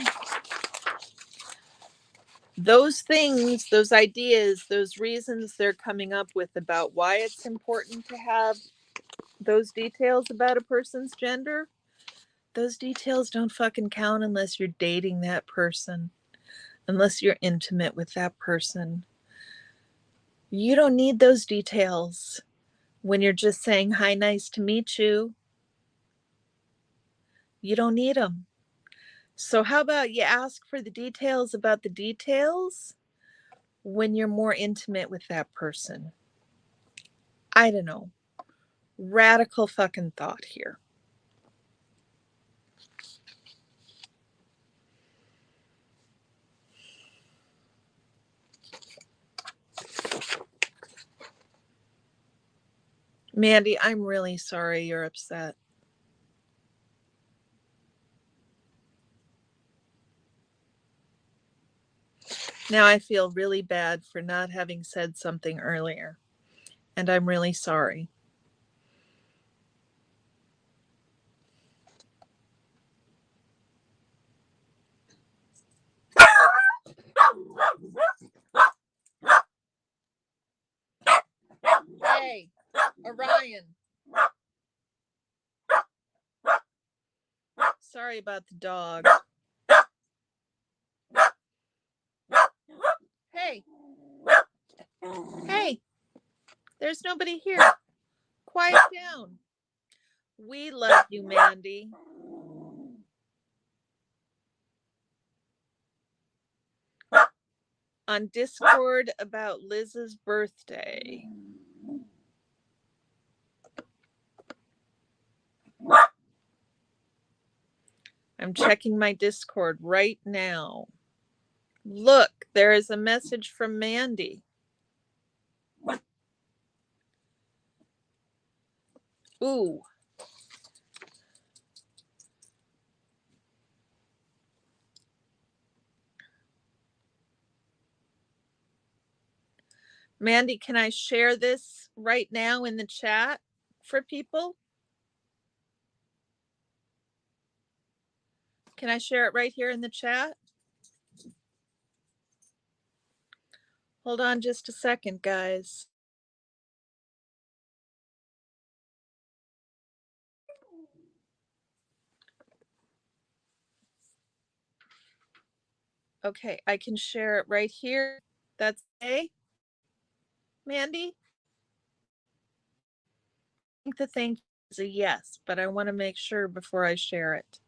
S1: Those things, those ideas, those reasons they're coming up with about why it's important to have those details about a person's gender, those details don't fucking count unless you're dating that person, unless you're intimate with that person. You don't need those details when you're just saying, hi, nice to meet you. You don't need them. So how about you ask for the details about the details when you're more intimate with that person? I don't know. Radical fucking thought here. Mandy, I'm really sorry you're upset. Now I feel really bad for not having said something earlier, and I'm really sorry. Hey, Orion. Sorry about the dog. Hey. Hey. There's nobody here. Quiet down. We love you, Mandy. On Discord about Liz's birthday. I'm checking my Discord right now. Look, there is a message from Mandy. Ooh, Mandy, can I share this right now in the chat for people? Can I share it right here in the chat? Hold on just a second, guys. Okay, I can share it right here. That's A, Mandy? I think the thank you is a yes, but I want to make sure before I share it.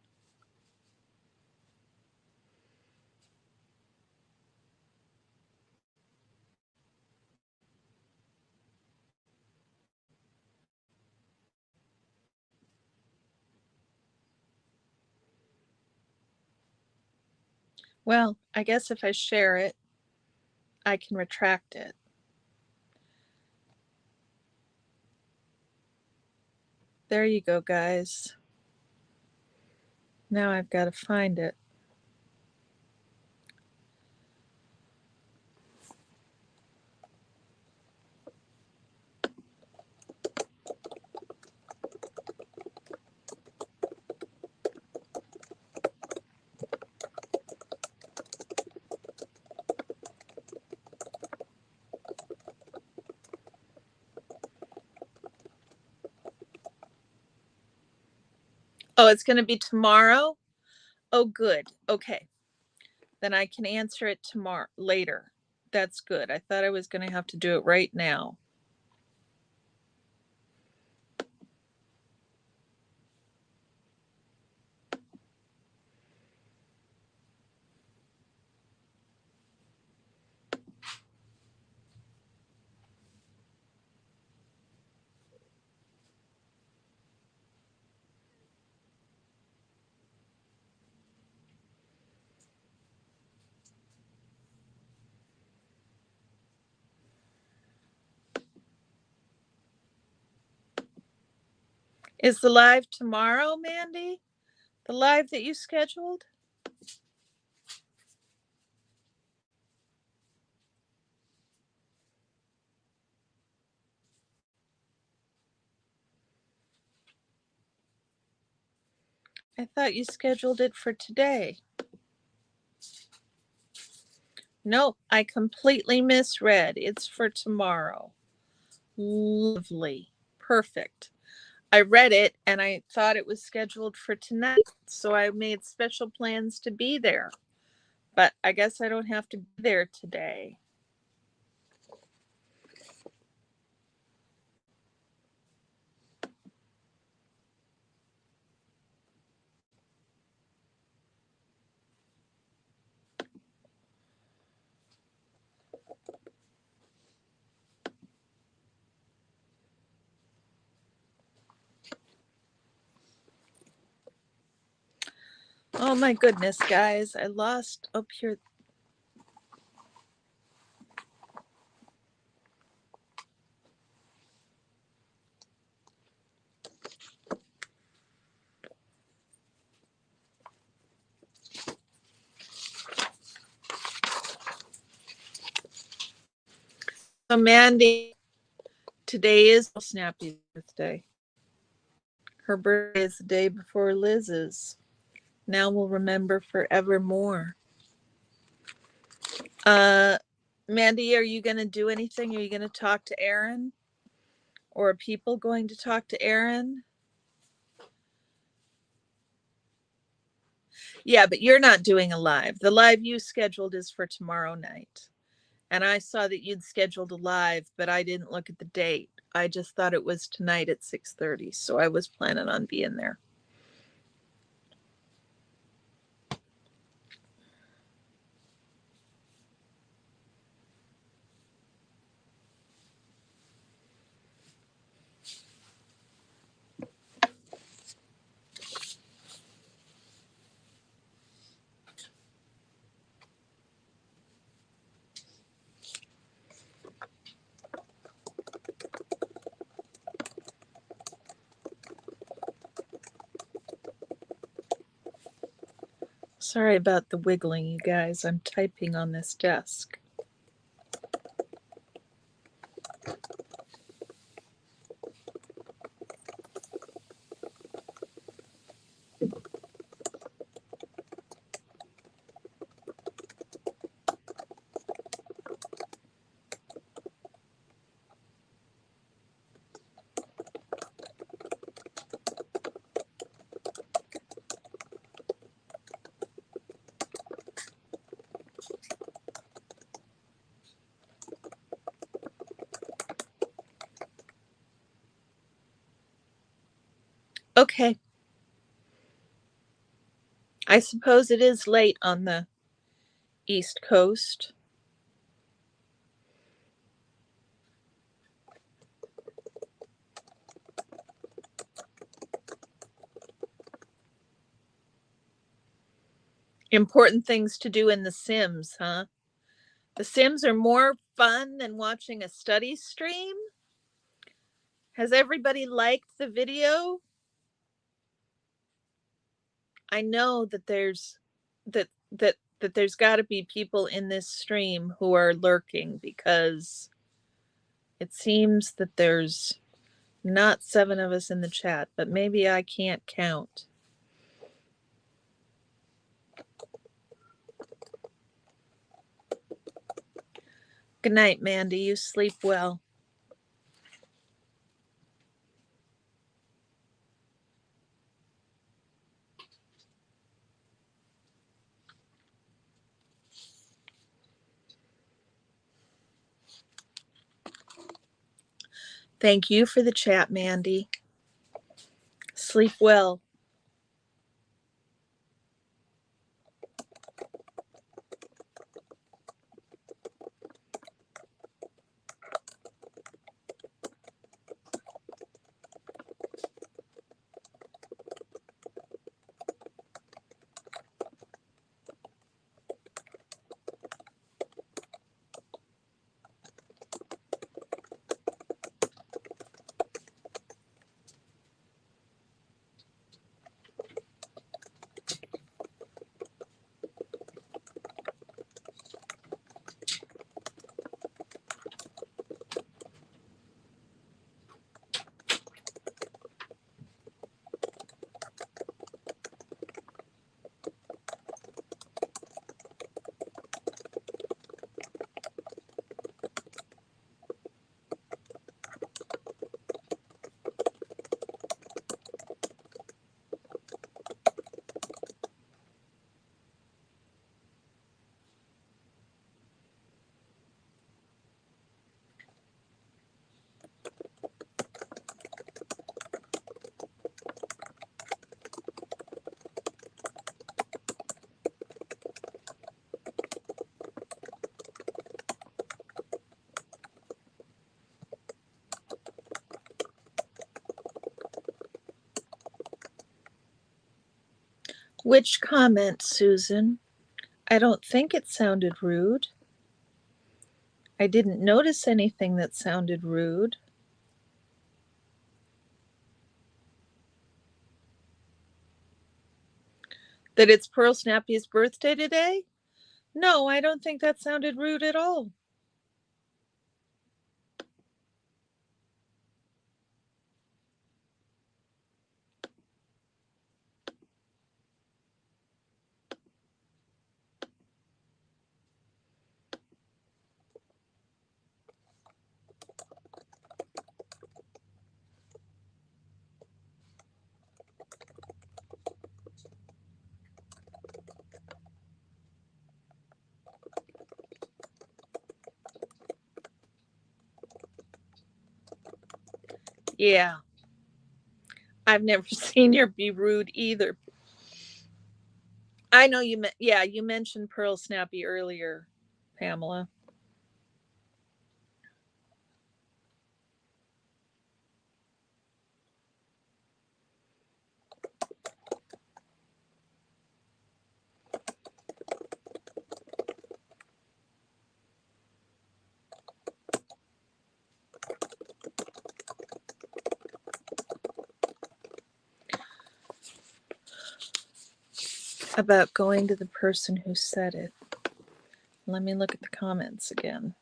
S1: Well, I guess if I share it, I can retract it. There you go, guys. Now I've got to find it. Oh, it's going to be tomorrow? Oh, good. Okay. Then I can answer it tomorrow, later. That's good. I thought I was going to have to do it right now. Is the live tomorrow, Mandy? The live that you scheduled? I thought you scheduled it for today. Nope, I completely misread. It's for tomorrow. Lovely. Perfect. I read it and I thought it was scheduled for tonight. So I made special plans to be there. But I guess I don't have to be there today. Oh my goodness, guys. I lost up here. So Mandy, today is Snappy's birthday. Her birthday is the day before Liz's. Now we'll remember forevermore. Mandy, are you going to do anything? Are you going to talk to Aaron? Or are people going to talk to Aaron? Yeah, but you're not doing a live. The live you scheduled is for tomorrow night. And I saw that you'd scheduled a live, but I didn't look at the date. I just thought it was tonight at 6:30, so I was planning on being there. Sorry about the wiggling, you guys. I'm typing on this desk. Okay. I suppose it is late on the East Coast. Important things to do in The Sims, huh? The Sims are more fun than watching a study stream. Has everybody liked the video? I know that there's got to be people in this stream who are lurking, because it seems that there's not 7 of us in the chat, but maybe I can't count. Good night, Mandy. You sleep well. Thank you for the chat, Mandy. Sleep well. Which comment, Susan? I don't think it sounded rude. I didn't notice anything that sounded rude. That it's Pearl Snappy's birthday today? No, I don't think that sounded rude at all. Yeah. I've never seen her be rude either. I know you you mentioned Pearl Snappy earlier, Pamela. About going to the person who said it. Let me look at the comments again.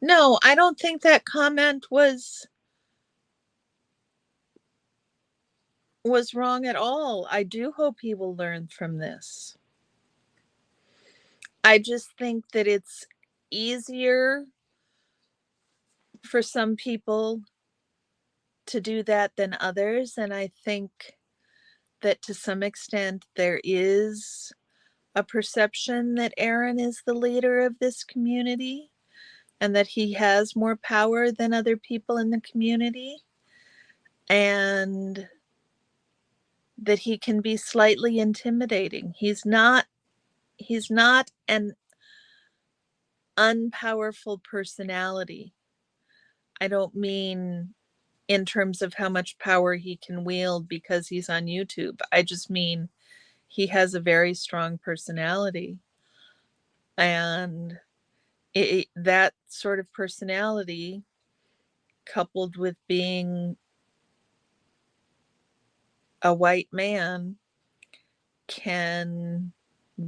S1: No, I don't think that comment was wrong at all. I do hope he will learn from this. I just think that it's easier for some people to do that than others. And I think that to some extent there is a perception that Aaron is the leader of this community and that he has more power than other people in the community, and that he can be slightly intimidating. He's not an unpowerful personality. I don't mean in terms of how much power he can wield because he's on YouTube. I just mean he has a very strong personality. And that sort of personality, coupled with being a white man, can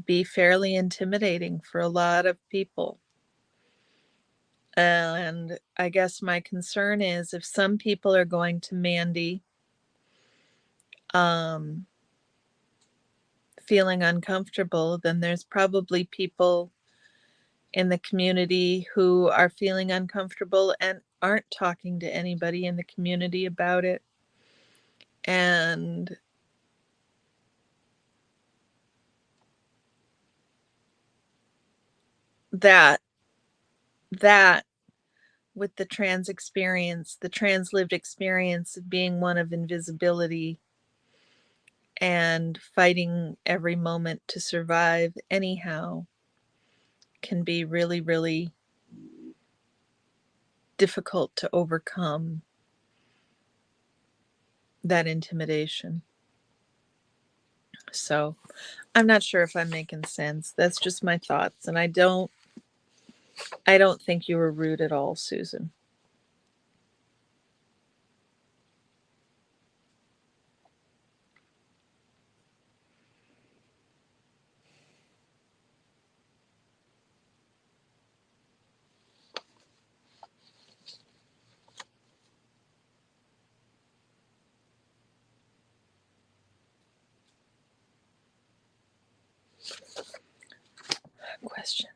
S1: be fairly intimidating for a lot of people. And I guess my concern is if some people are going to Mandy um, feeling uncomfortable, then there's probably people in the community who are feeling uncomfortable and aren't talking to anybody in the community about it. And that that with the trans experience, the trans lived experience of being one of invisibility and fighting every moment to survive anyhow, can be really, really difficult to overcome that intimidation. So I'm not sure if I'm making sense. That's just my thoughts. And I don't think you were rude at all, Susan. Question.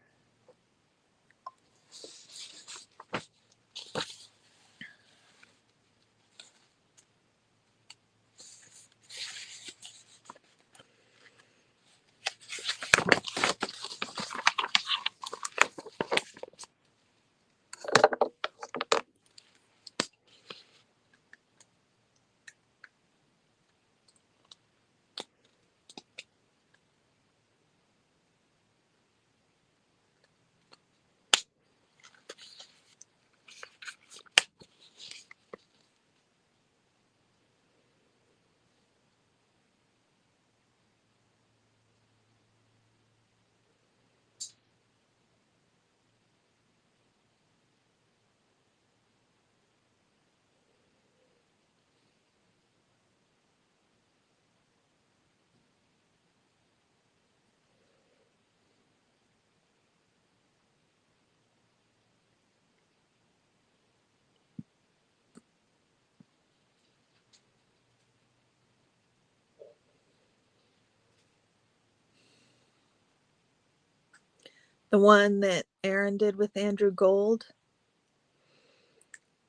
S1: The one that Aaron did with Andrew Gold.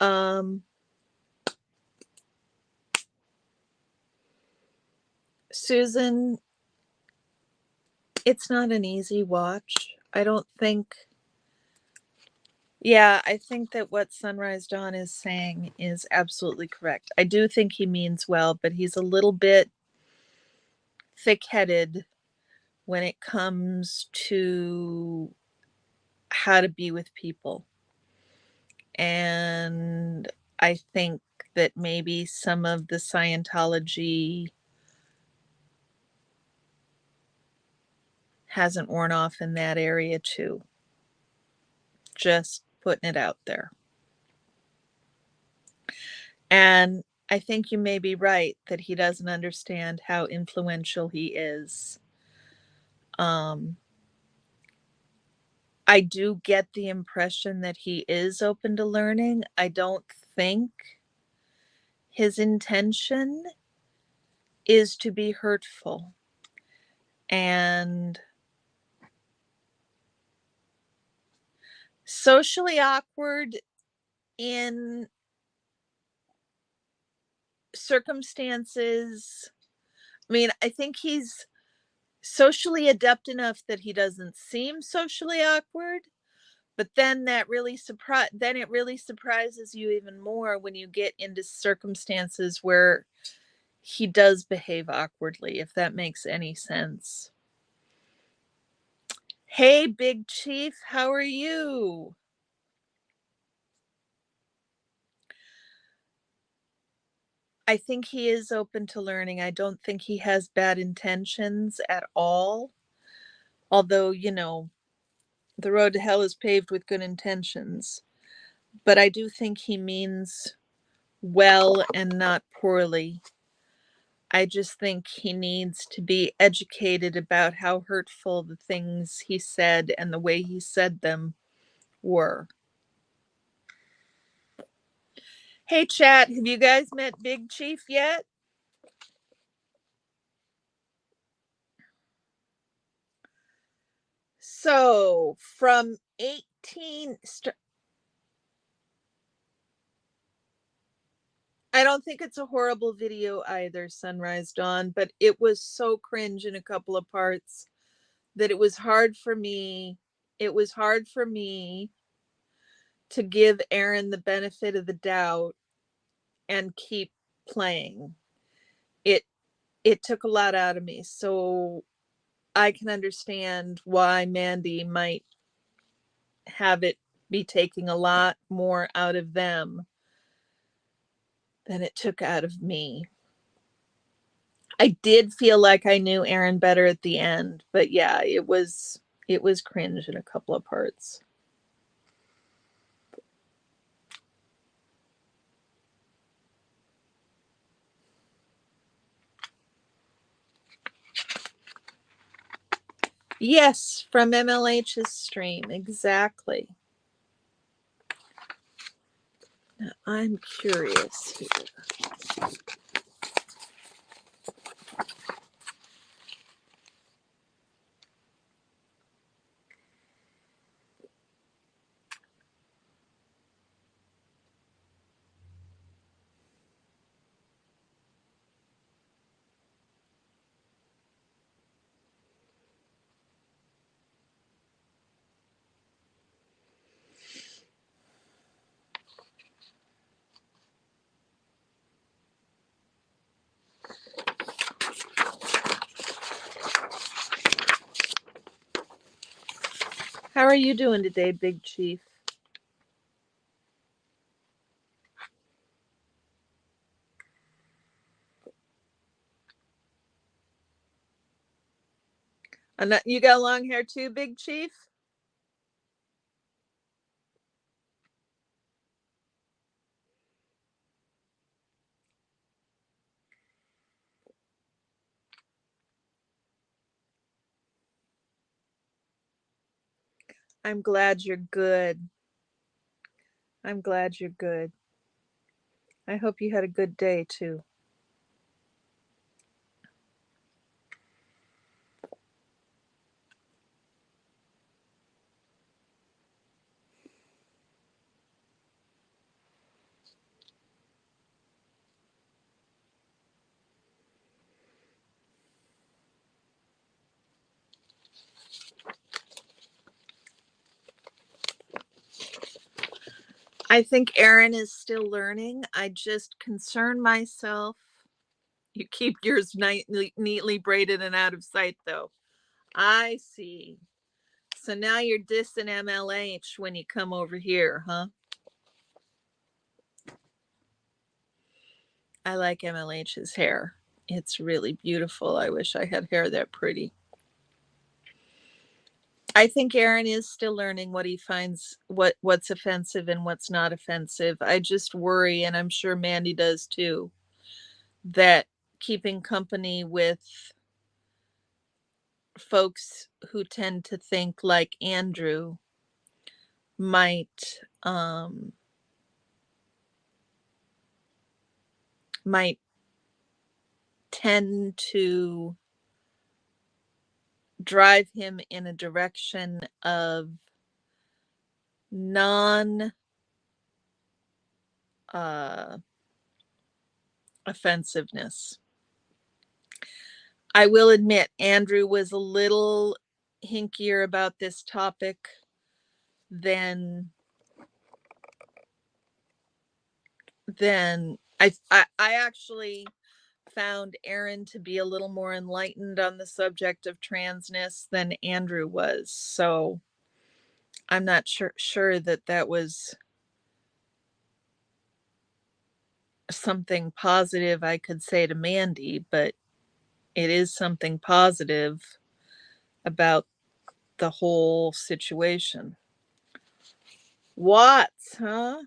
S1: Um, Susan, it's not an easy watch. I don't think. Yeah, I think that what Sunrise Dawn is saying is absolutely correct. I do think he means well, but he's a little bit thick headed when it comes to how to be with people. And I think that maybe some of the Scientology hasn't worn off in that area too. Just putting it out there. And I think you may be right that he doesn't understand how influential he is. I do get the impression that he is open to learning. I don't think his intention is to be hurtful. And socially awkward in circumstances. I mean, I think he's socially adept enough that he doesn't seem socially awkward, but then it really surprises you even more when you get into circumstances where he does behave awkwardly, if that makes any sense. Hey, Big Chief, how are you? I think he is open to learning. I don't think he has bad intentions at all. Although, the road to hell is paved with good intentions. But I do think he means well and not poorly. I just think he needs to be educated about how hurtful the things he said and the way he said them were. Hey, chat, have you guys met Big Chief yet? So, from 18. I don't think it's a horrible video either, Sunrise Dawn, but it was so cringe in a couple of parts that it was hard for me. It was hard for me to give Aaron the benefit of the doubt and keep playing. It it took a lot out of me. So I can understand why Mandy might have it be taking a lot more out of them than it took out of me. I did feel like I knew Aaron better at the end, but yeah, it was cringe in a couple of parts. Yes, from MLH's stream, exactly. Now, I'm curious here. How are you doing today, Big Chief? You got long hair too, Big Chief? I'm glad you're good. I'm glad you're good. I hope you had a good day too. I think Aaron is still learning. I just concern myself. You keep yours neatly braided and out of sight, though. I see. So now you're dissing MLH when you come over here, huh? I like MLH's hair. It's really beautiful. I wish I had hair that pretty. I think Aaron is still learning what he finds what's offensive and what's not offensive. I just worry, and I'm sure Mandy does too, that keeping company with folks who tend to think like Andrew might might tend to drive him in a direction of non offensiveness. I will admit Andrew was a little hinkier about this topic than I actually found Aaron to be a little more enlightened on the subject of transness than Andrew was. So I'm not sure that was something positive I could say to Mandy, but it is something positive about the whole situation. Watts, huh?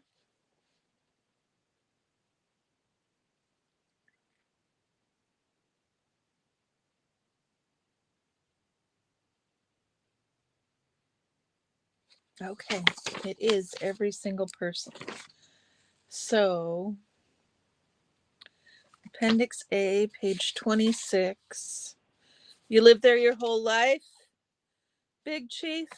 S1: Okay, it is every single person. So, Appendix A, page 26. You lived there your whole life, Big Chief?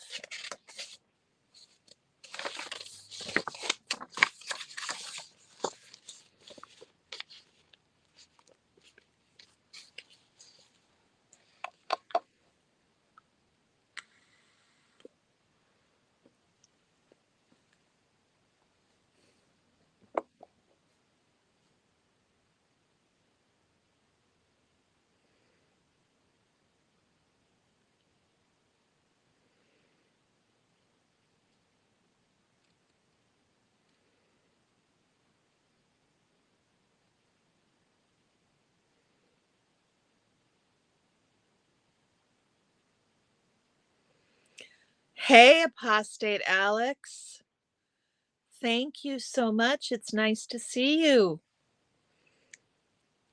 S1: Hey, Apostate Alex. Thank you so much. It's nice to see you.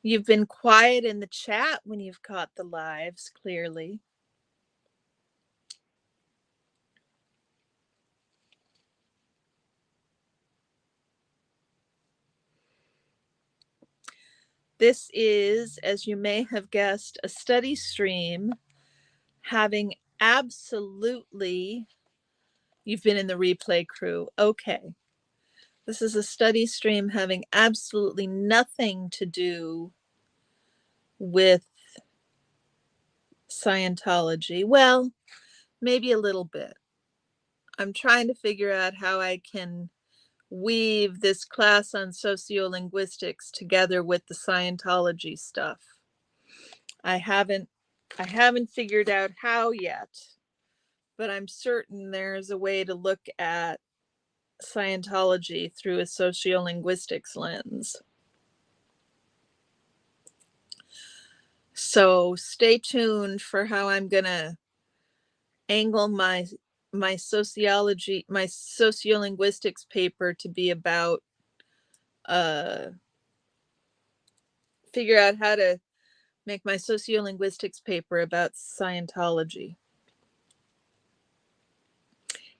S1: You've been quiet in the chat when you've caught the lives, clearly. This is, as you may have guessed, a study stream having absolutely, you've been in the replay crew, okay. This is a study stream having absolutely nothing to do with Scientology. Well, maybe a little bit. I'm trying to figure out how I can weave this class on sociolinguistics together with the Scientology stuff. I haven't figured out how yet, but I'm certain there's a way to look at Scientology through a sociolinguistics lens. So stay tuned for how I'm gonna angle my sociolinguistics paper to be about figure out how to make my sociolinguistics paper about Scientology.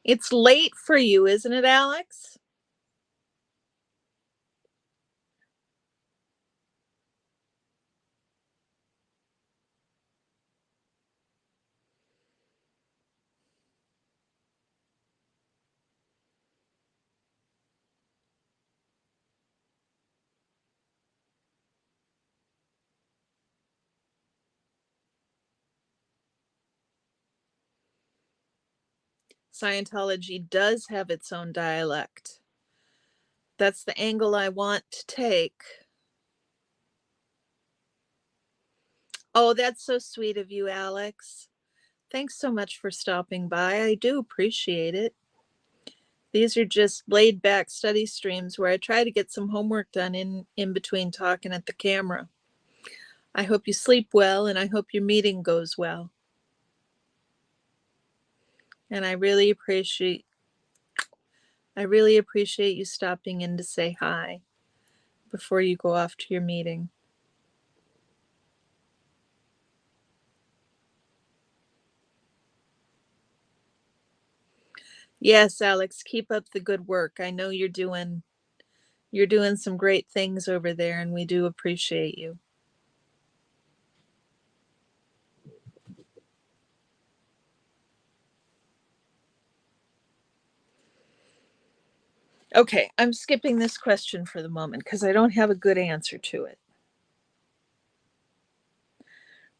S1: It's late for you, isn't it, Alex? Scientology does have its own dialect. That's the angle I want to take. Oh, that's so sweet of you, Alex. Thanks so much for stopping by. I do appreciate it. These are just laid back study streams where I try to get some homework done in between talking at the camera. I hope you sleep well and I hope your meeting goes well. And I really appreciate you stopping in to say hi before you go off to your meeting. Yes, Alex, keep up the good work. I know you're doing some great things over there, and we do appreciate you. Okay, I'm skipping this question for the moment because I don't have a good answer to it.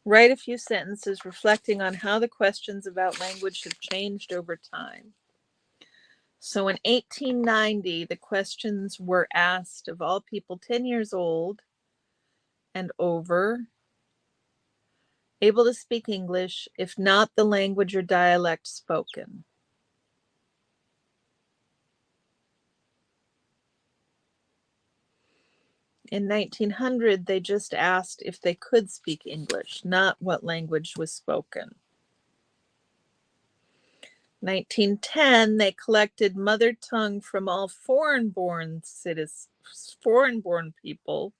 S1: Write a few sentences reflecting on how the questions about language have changed over time. So in 1890, the questions were asked of all people 10 years old and over, able to speak English, if not the language or dialect spoken. In 1900, they just asked if they could speak English, not what language was spoken. 1910, they collected mother tongue from all foreign-born people,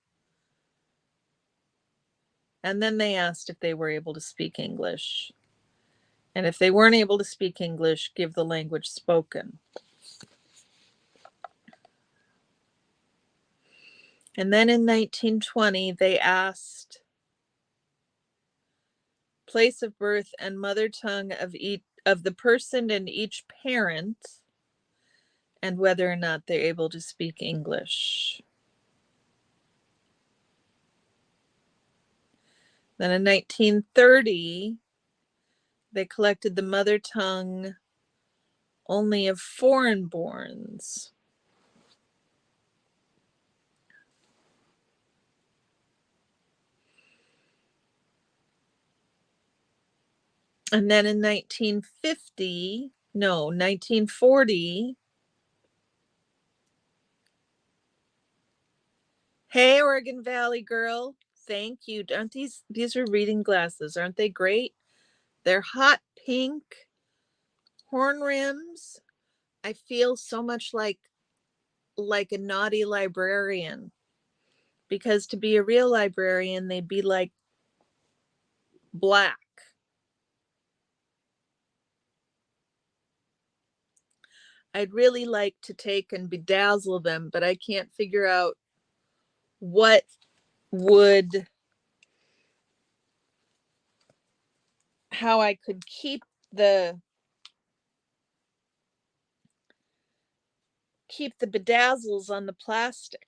S1: and then they asked if they were able to speak English. And if they weren't able to speak English, give the language spoken. And then in 1920, they asked place of birth and mother tongue of the person and each parent, and whether or not they're able to speak English. Then in 1930, they collected the mother tongue only of foreign-borns. And then in 1940, hey, Oregon Valley girl, thank you. Aren't these are reading glasses, aren't they great? They're hot pink, horn rims. I feel so much like a naughty librarian, because to be a real librarian, they'd be like black. I'd really like to take and bedazzle them, but I can't figure out what would how I could keep the bedazzles on the plastic.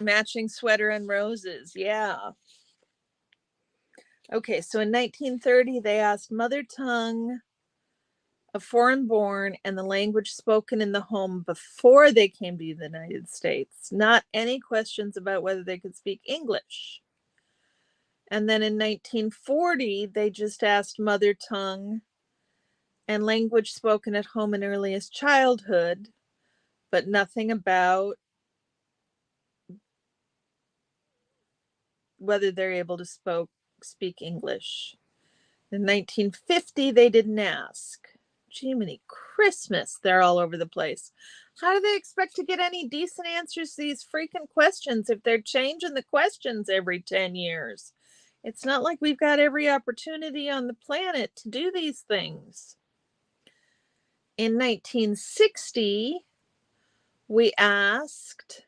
S1: Matching sweater and roses, yeah. Okay, so in 1930, they asked mother tongue of foreign born and the language spoken in the home before they came to the United States, not any questions about whether they could speak English. And then in 1940, they just asked mother tongue and language spoken at home in earliest childhood, but nothing about whether they're able to speak English. In 1950, they didn't ask. Jiminy Christmas, they're all over the place. How do they expect to get any decent answers to these freaking questions if they're changing the questions every 10 years? It's not like we've got every opportunity on the planet to do these things. In 1960, we asked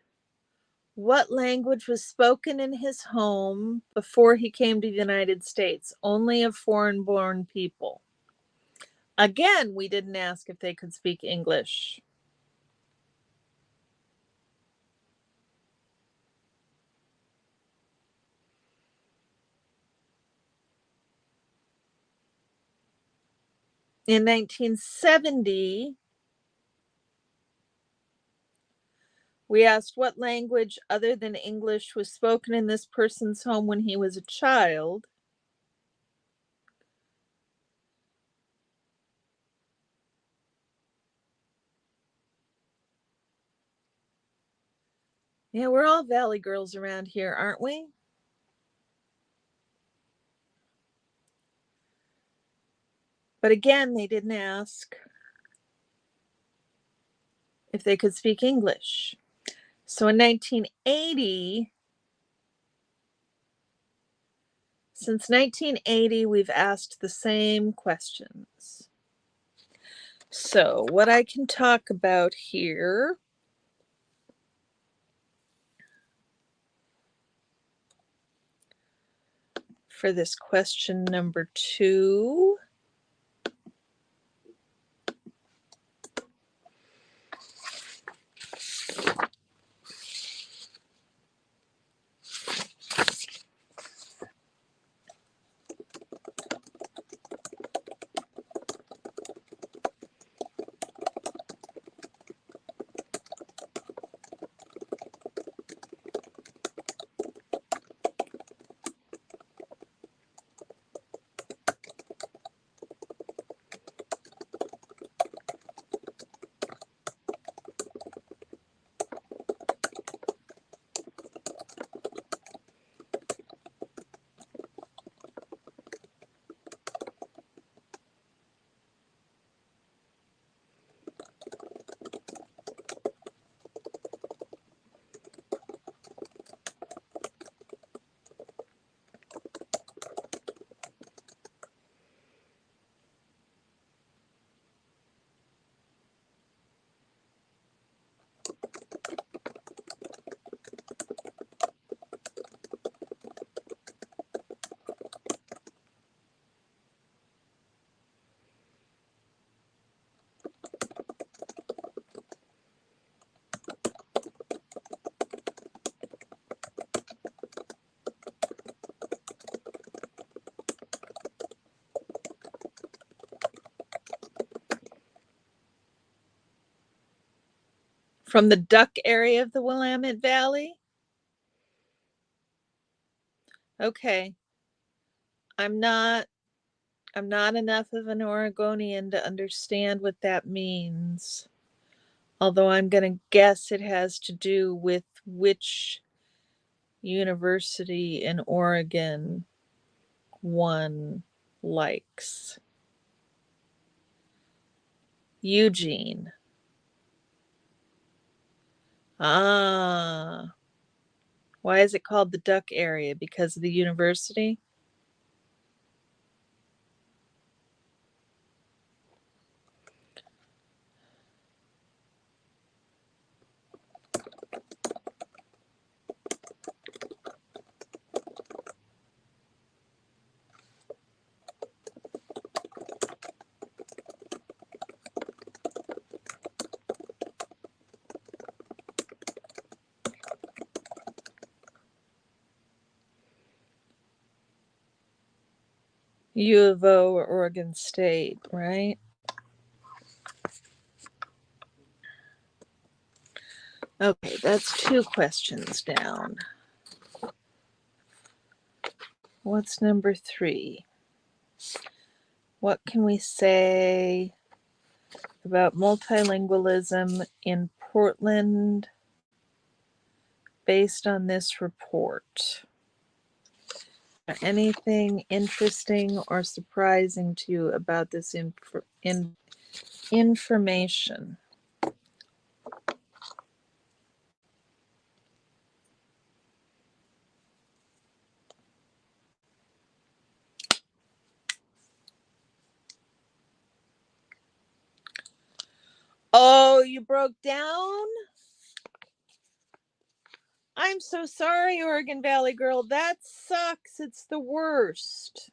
S1: what language was spoken in his home before he came to the United States, only of foreign-born people. Again, we didn't ask if they could speak English. In 1970, we asked what language other than English was spoken in this person's home when he was a child. Yeah, we're all Valley girls around here, aren't we? But again, they didn't ask if they could speak English. So in 1980, Since 1980, we've asked the same questions. So what I can talk about here for this question number 2 from the duck area of the Willamette Valley. Okay. I'm not enough of an Oregonian to understand what that means. Although I'm going to guess it has to do with which university in Oregon one likes. Eugene. Ah. Why is it called the duck area? Because of the university? U of O or Oregon State, right? Okay, that's 2 questions down. What's number 3? What can we say about multilingualism in Portland based on this report? Anything interesting or surprising to you about this information? Oh, you broke down? I'm so sorry, Oregon Valley girl. That sucks. It's the worst.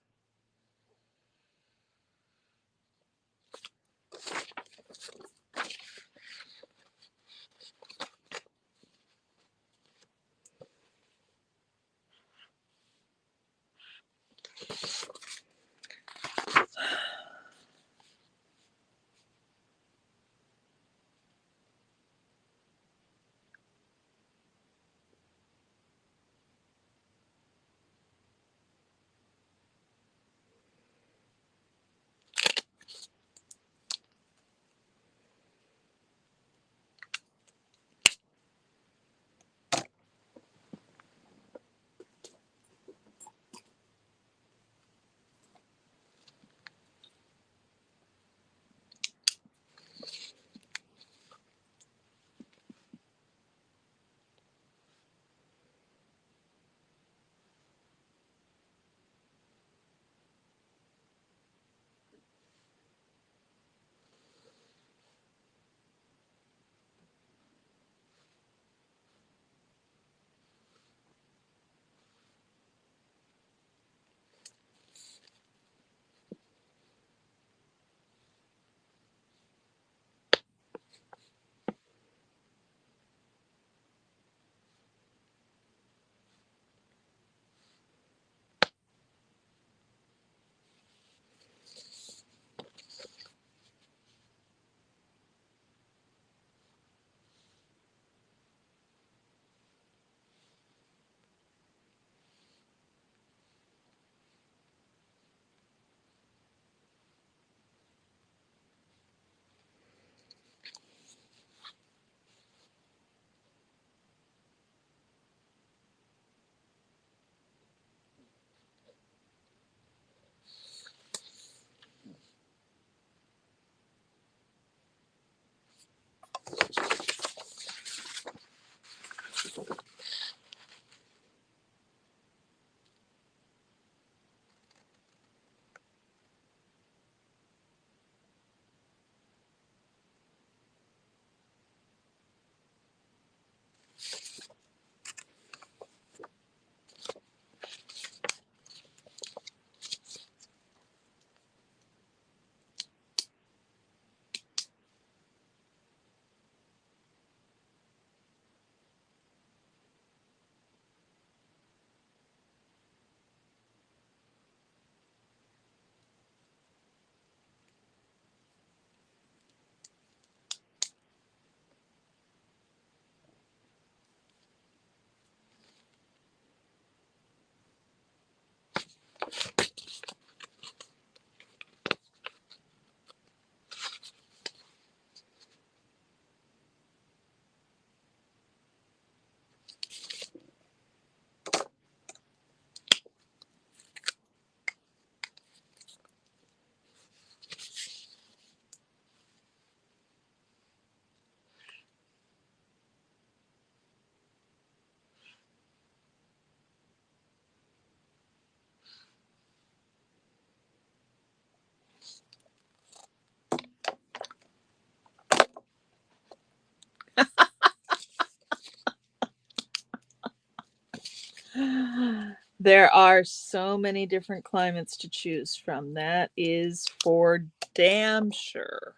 S1: There are so many different climates to choose from. That is for damn sure.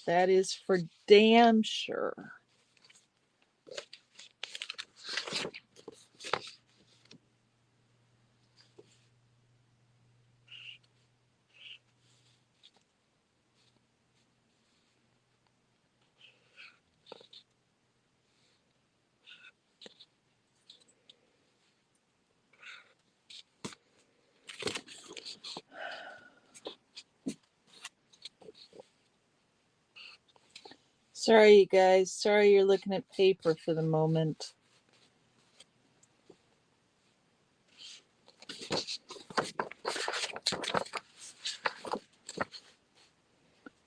S1: That is for damn sure. Sorry, you guys. Sorry you're looking at paper for the moment.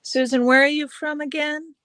S1: Susan, where are you from again?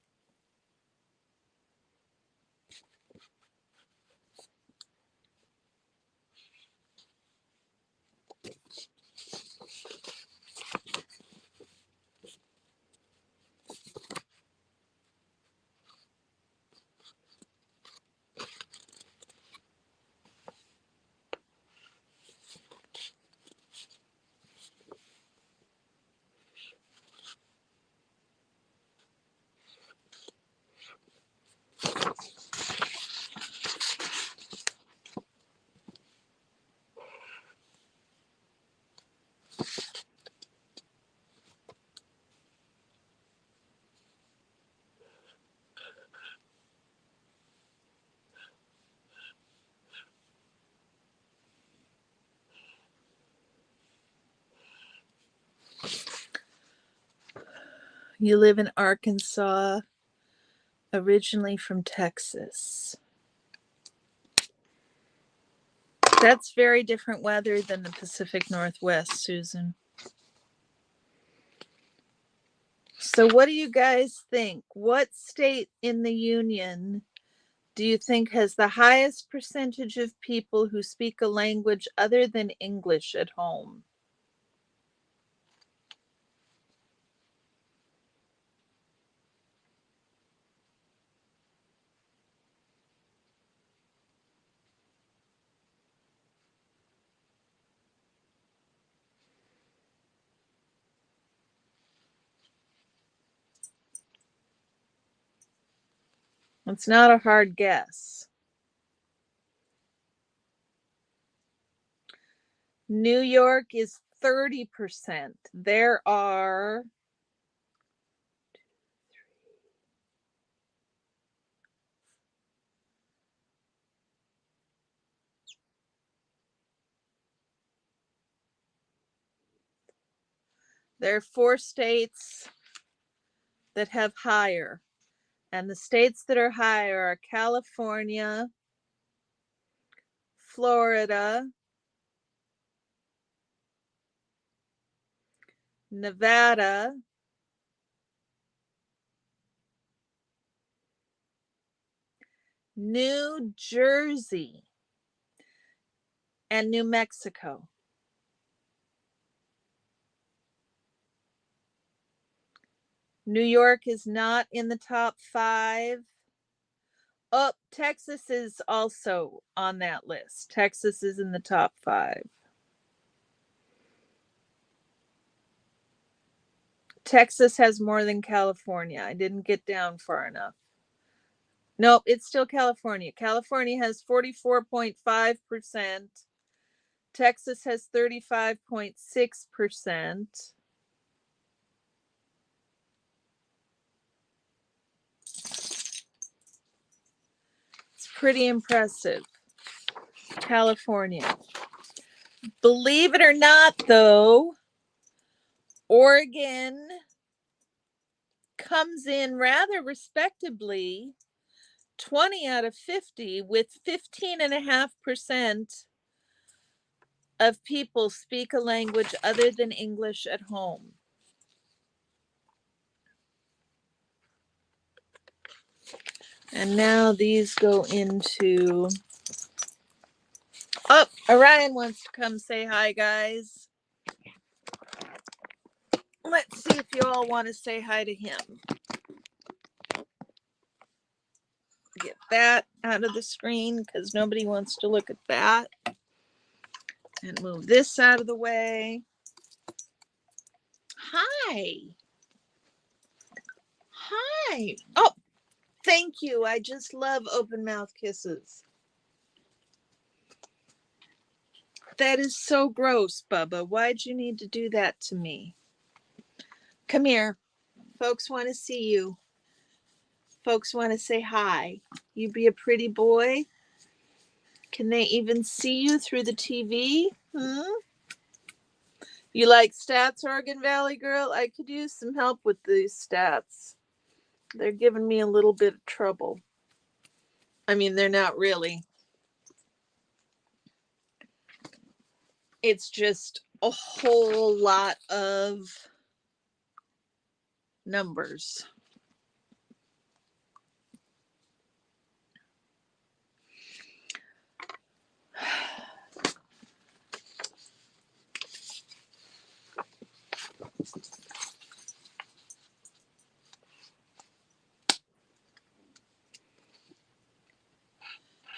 S1: You live in Arkansas, originally from Texas. That's very different weather than the Pacific Northwest, Susan. So, what do you guys think? What state in the Union do you think has the highest percentage of people who speak a language other than English at home? It's not a hard guess. New York is 30%. There are there are 4 states that have higher. And the states that are higher are California, Florida, Nevada, New Jersey, and New Mexico. New York is not in the top 5. Oh, Texas is also on that list. Texas is in the top 5. Texas has more than California. I didn't get down far enough. Nope, it's still California. California has 44.5%. Texas has 35.6%. It's pretty impressive. California. Believe it or not, though, Oregon comes in rather respectably, 20 out of 50, with 15.5% of people speak a language other than English at home. And now these go into... Oh, Orion wants to come say hi, guys. Let's see if you all want to say hi to him. Get that out of the screen because nobody wants to look at that. And move this out of the way. Hi. Hi. Oh, thank you. I just love open mouth kisses. That is so gross, Bubba. Why'd you need to do that to me? Come here. Folks want to see you. Folks want to say hi. You be a pretty boy. Can they even see you through the TV? You like stats, Oregon Valley girl? I could use some help with these stats. They're giving me a little bit of trouble. I mean, they're not really. It's just a whole lot of numbers.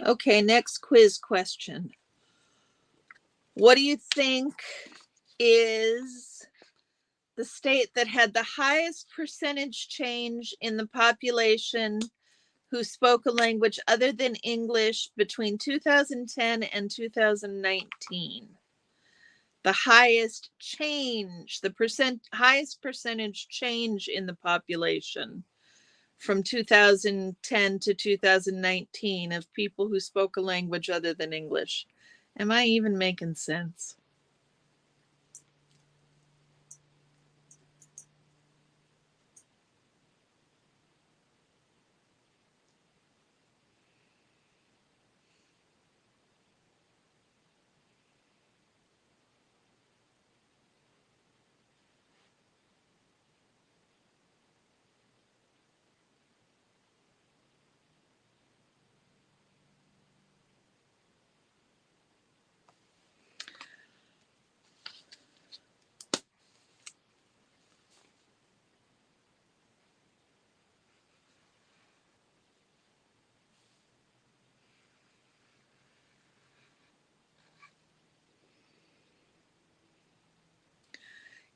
S1: Okay, next quiz question. What do you think is the state that had the highest percentage change in the population who spoke a language other than English between 2010 and 2019? The highest change, highest percentage change in the population from 2010 to 2019 of people who spoke a language other than English. Am I even making sense?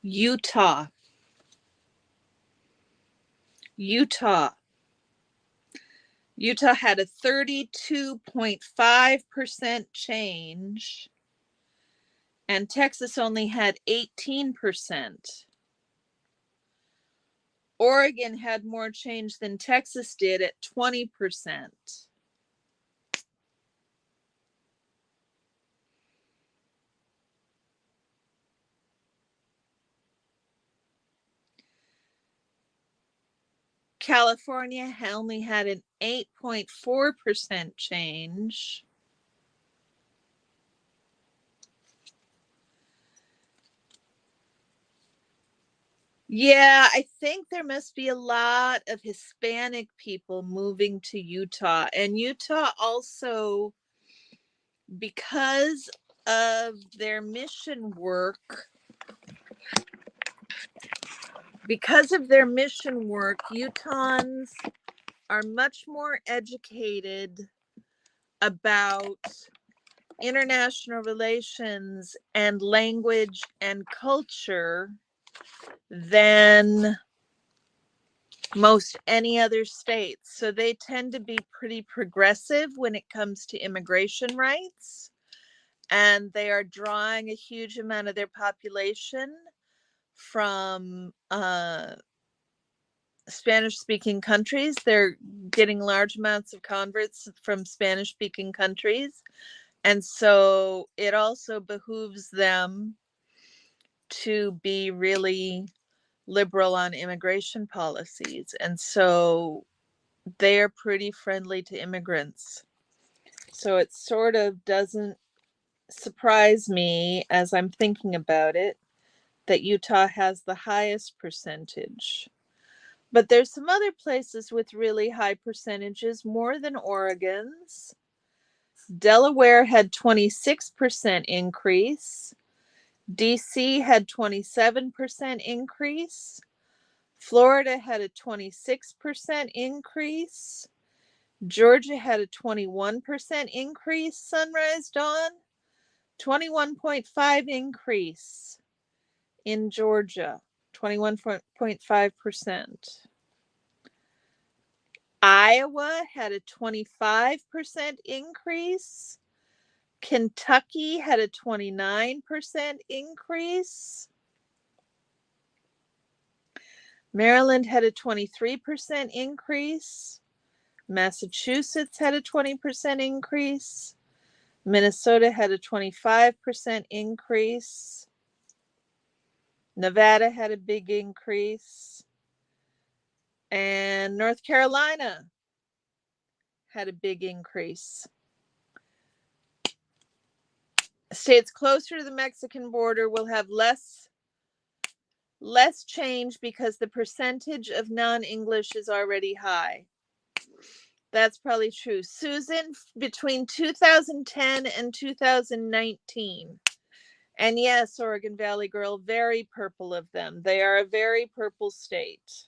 S1: Utah. Utah had a 32.5% change, and Texas only had 18%. Oregon had more change than Texas did at 20%. California only had an 8.4% change. Yeah, I think there must be a lot of Hispanic people moving to Utah. And Utah also, because of their mission work, Utahns are much more educated about international relations and language and culture than most any other states. So they tend to be pretty progressive when it comes to immigration rights. And they are drawing a huge amount of their population from Spanish-speaking countries. They're getting large amounts of converts from Spanish-speaking countries. And so it also behooves them to be really liberal on immigration policies. And so they are pretty friendly to immigrants. So it sort of doesn't surprise me as I'm thinking about it that Utah has the highest percentage. But there's some other places with really high percentages, more than Oregon's. Delaware had 26% increase. DC had 27% increase. Florida had a 26% increase. Georgia had a 21% increase sunrise dawn. 21.5 increase in Georgia, 21.5%. Iowa had a 25% increase. Kentucky had a 29% increase. Maryland had a 23% increase. Massachusetts had a 20% increase. Minnesota had a 25% increase. Nevada had a big increase. And North Carolina had a big increase. States closer to the Mexican border will have less change because the percentage of non-English is already high. That's probably true. Susan, between 2010 and 2019. And yes, Oregon Valley Girl, very purple of them. They are a very purple state.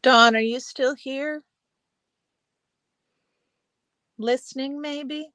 S1: Dawn, are you still here? Listening, maybe?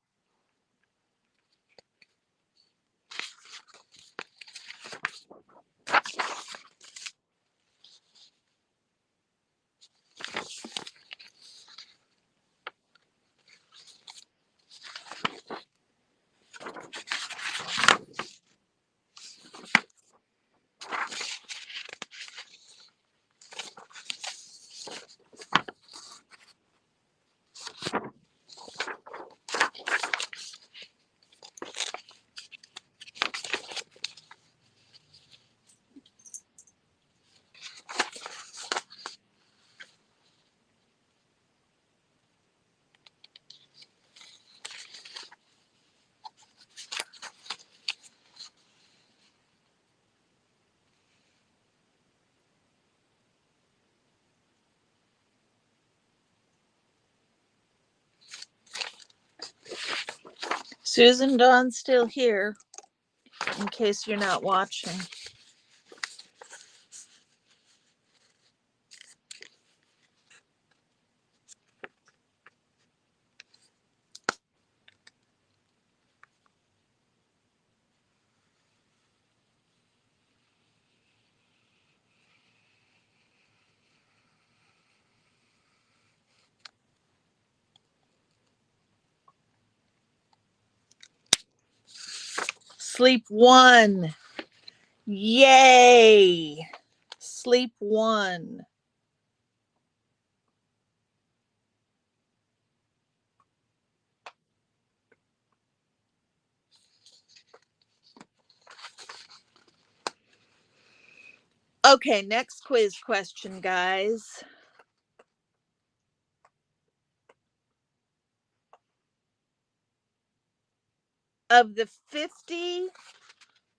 S1: Susan, Dawn's still here, in case you're not watching. Sleep one. Yay. Sleep one. Okay, next quiz question, guys. Of the 50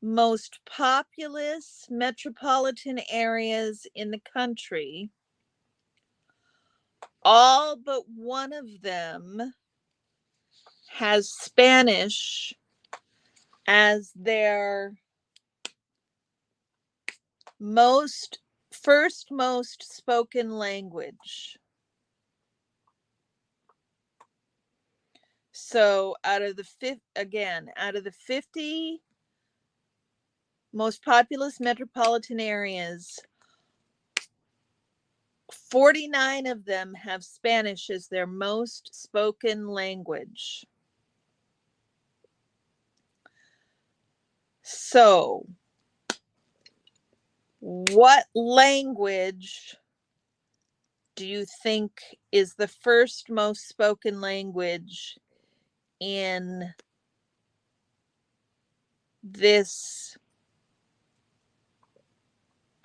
S1: most populous metropolitan areas in the country, all but one of them has Spanish as their first most spoken language. So out of the 50 most populous metropolitan areas, 49 of them have Spanish as their most spoken language. So, what language do you think is the first most spoken language in this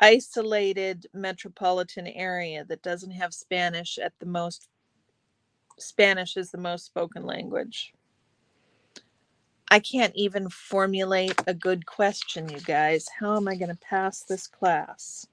S1: isolated metropolitan area that doesn't have Spanish as the most spoken language? I can't even formulate a good question, you guys. How am I going to pass this class?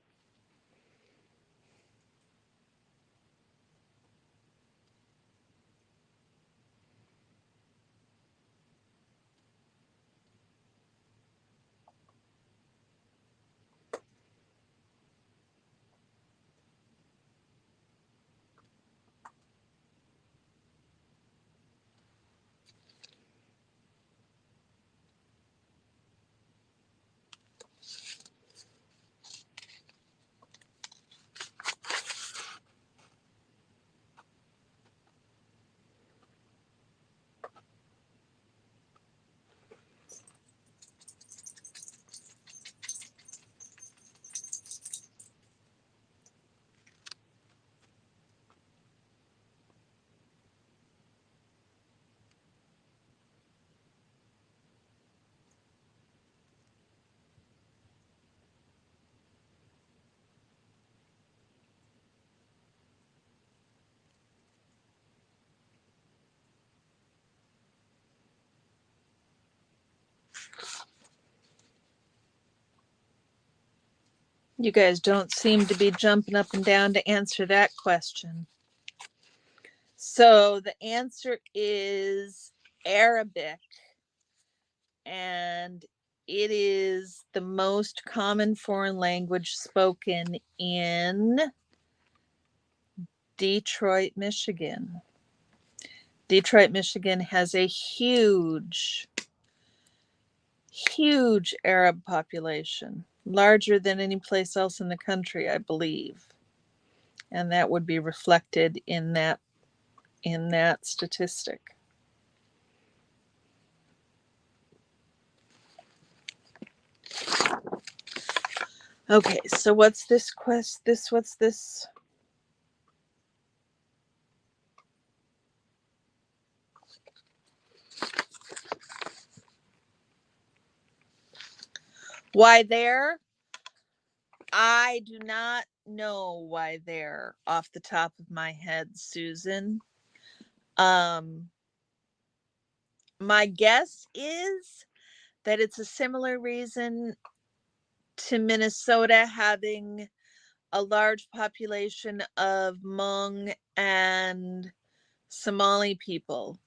S1: You guys don't seem to be jumping up and down to answer that question. So the answer is Arabic, and it is the most common foreign language spoken in Detroit, Michigan. Detroit, Michigan has a huge Arab population, larger than any place else in the country, I believe. And that would be reflected in that statistic. Okay, so what's this what's this? Why there? I do not know why there off the top of my head, Susan. My guess is that it's a similar reason to Minnesota having a large population of Hmong and Somali people.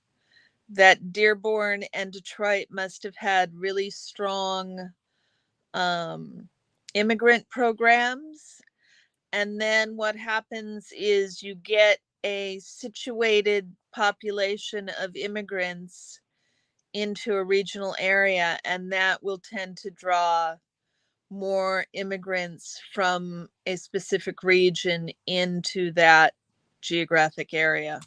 S1: That Dearborn and Detroit must have had really strong immigrant programs. And then what happens is you get a situated population of immigrants into a regional area, and that will tend to draw more immigrants from a specific region into that geographic area.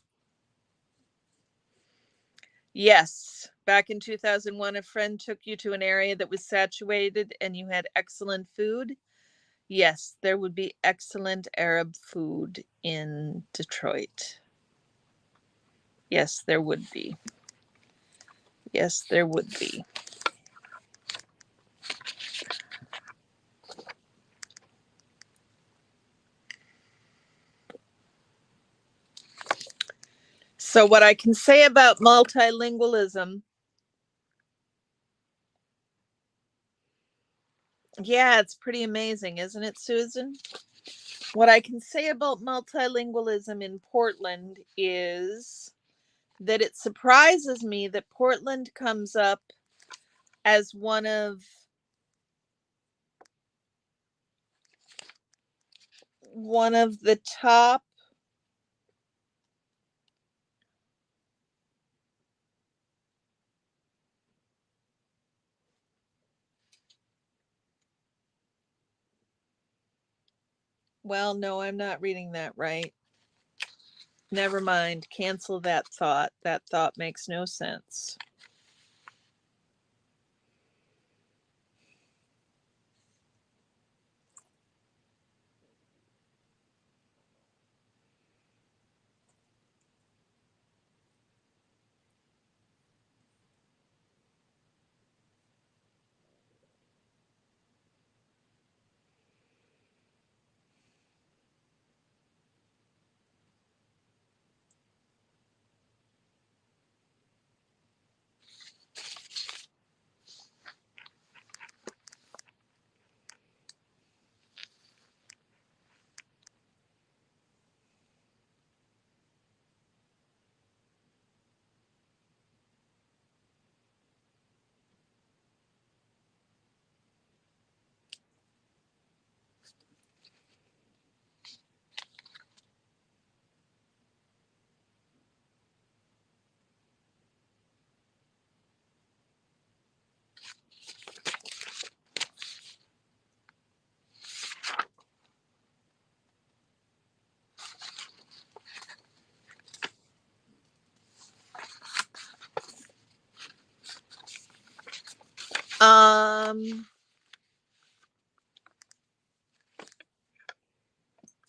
S1: Yes, back in 2001, a friend took you to an area that was saturated and you had excellent food. Yes, there would be excellent Arab food in Detroit. Yes, there would be. Yes, there would be. So, what I can say about multilingualism, yeah, it's pretty amazing, isn't it, Susan? What I can say about multilingualism in Portland is that it surprises me that Portland comes up as one of the top well, no, I'm not reading that right. Never mind. Cancel that thought. That thought makes no sense.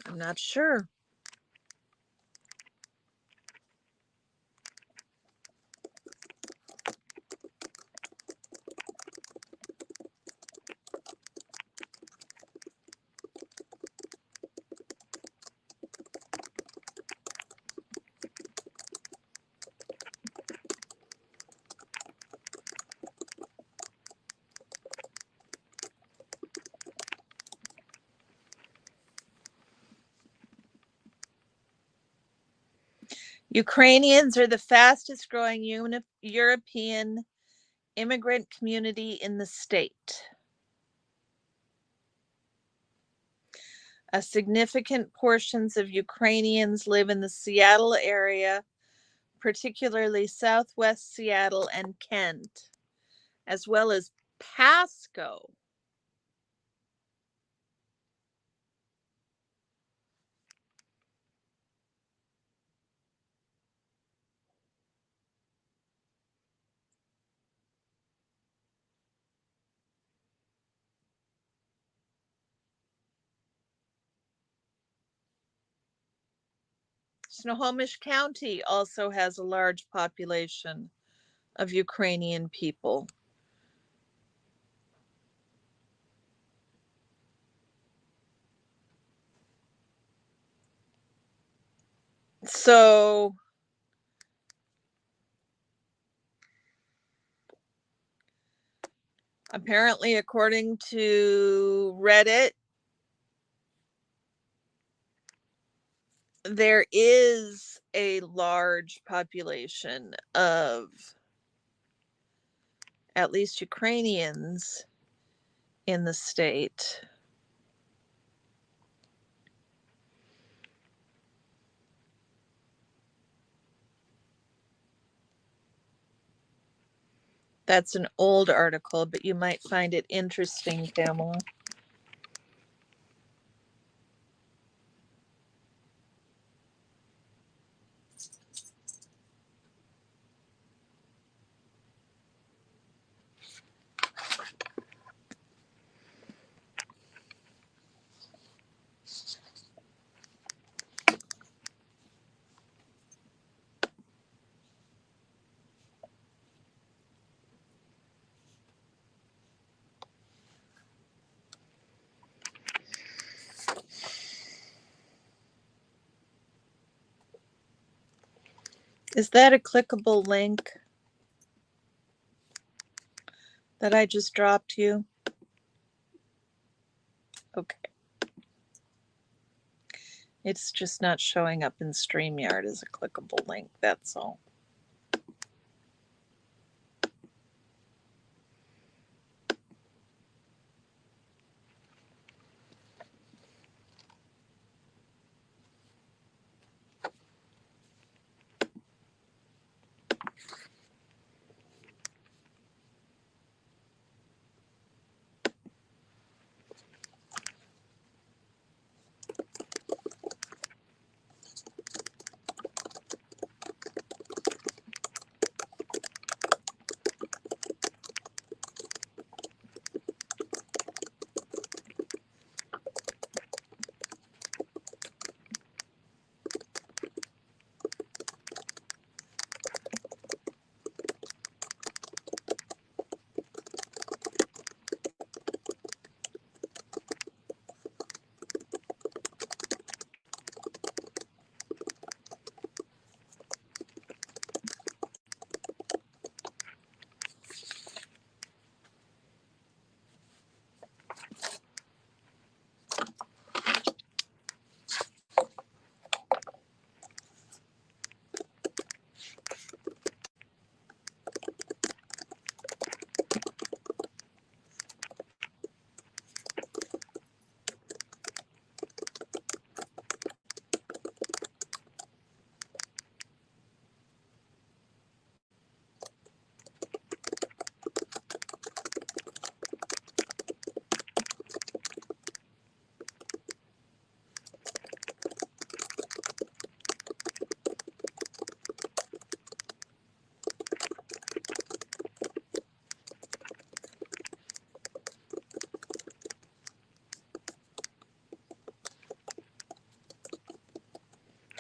S1: I'm not sure. Ukrainians are the fastest growing European immigrant community in the state. A significant portions of Ukrainians live in the Seattle area, particularly Southwest Seattle and Kent, as well as Pasco. Snohomish County also has a large population of Ukrainian people. So apparently, according to Reddit, there is a large population of at least Ukrainians in the state. That's an old article, but you might find it interesting, Pamela. Is that a clickable link that I just dropped you? Okay. It's just not showing up in StreamYard as a clickable link, that's all.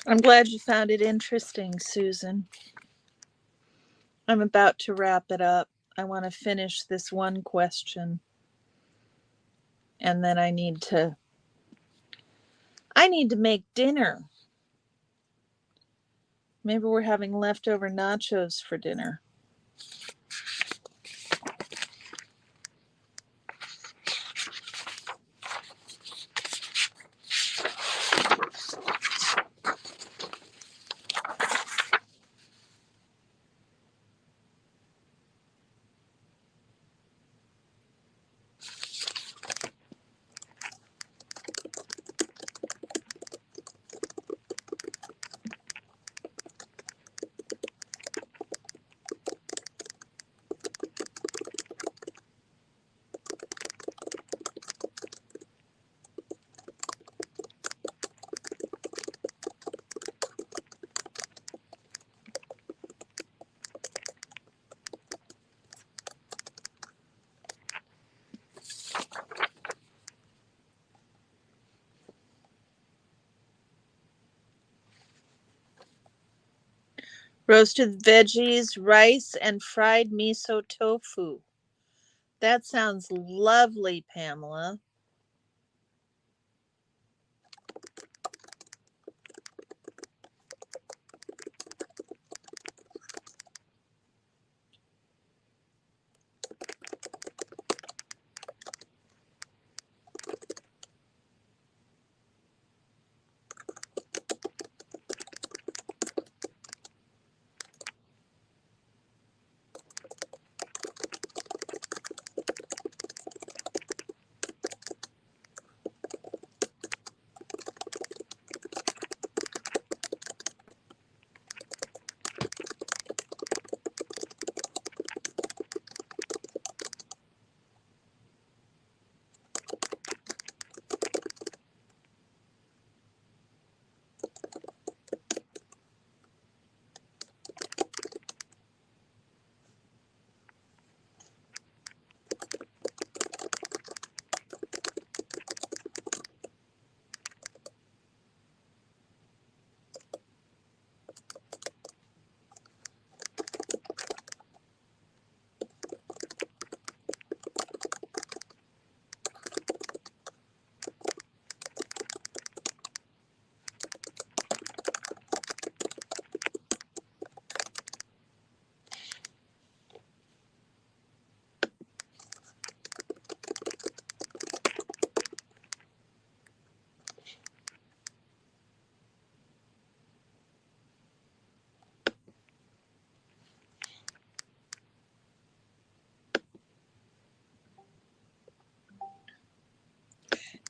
S1: I'm glad you found it interesting, Susan. I'm about to wrap it up. I want to finish this one question. And then I need to make dinner. Maybe we're having leftover nachos for dinner. Roasted veggies, rice, and fried miso tofu. That sounds lovely, Pamela.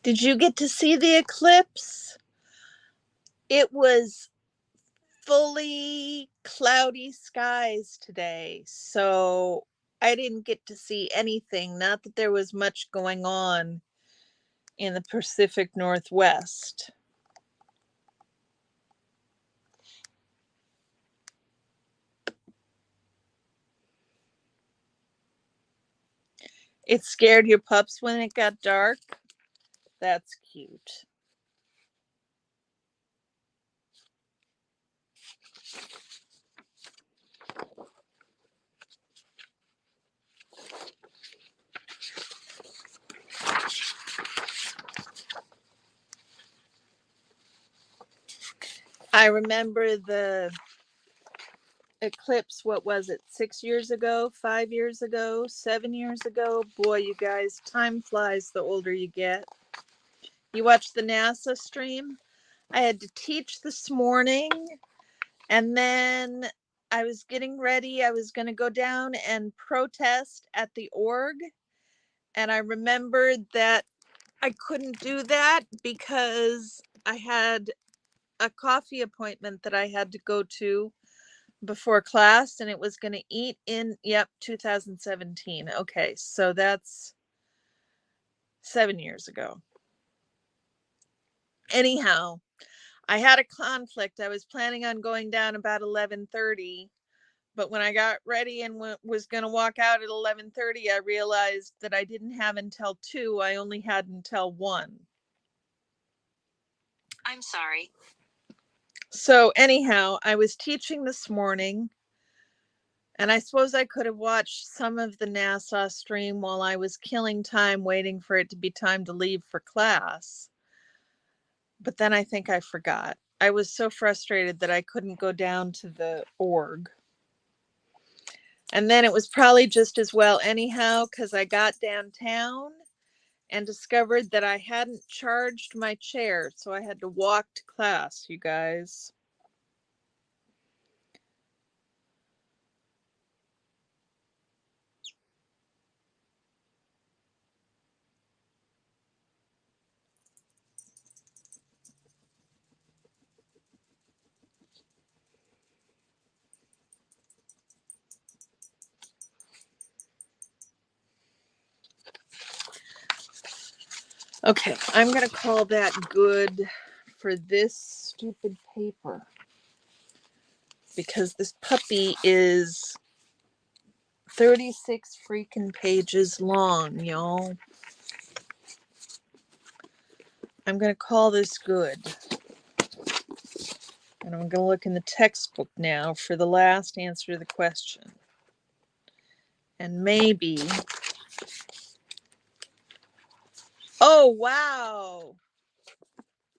S1: Did you get to see the eclipse? It was fully cloudy skies today, so I didn't get to see anything. Not that there was much going on in the Pacific Northwest. It scared your pups when it got dark? That's cute. I remember the eclipse, what was it, 6 years ago, 5 years ago, 7 years ago? Boy, you guys, time flies the older you get. You watched the NASA stream? I had to teach this morning, and then I was getting ready. I was going to go down and protest at the org, and I remembered that I couldn't do that because I had a coffee appointment that I had to go to before class, and it was going to eat in, 2017. Okay, so that's 7 years ago. Anyhow, I had a conflict. I was planning on going down about 11:30, but when I got ready and was going to walk out at 11:30, I realized that I didn't have until 2. I only had until 1.
S3: I'm sorry.
S1: So anyhow, I was teaching this morning, and I suppose I could have watched some of the NASA stream while I was killing time waiting for it to be time to leave for class. But then I think I forgot. I was so frustrated that I couldn't go down to the org. And then it was probably just as well anyhow, because I got downtown and discovered that I hadn't charged my chair, so I had to walk to class, you guys. Okay, I'm going to call that good for this stupid paper, because this puppy is 36 freaking pages long, y'all. I'm going to call this good. And I'm going to look in the textbook now for the last answer to the question. And maybe... Oh, wow!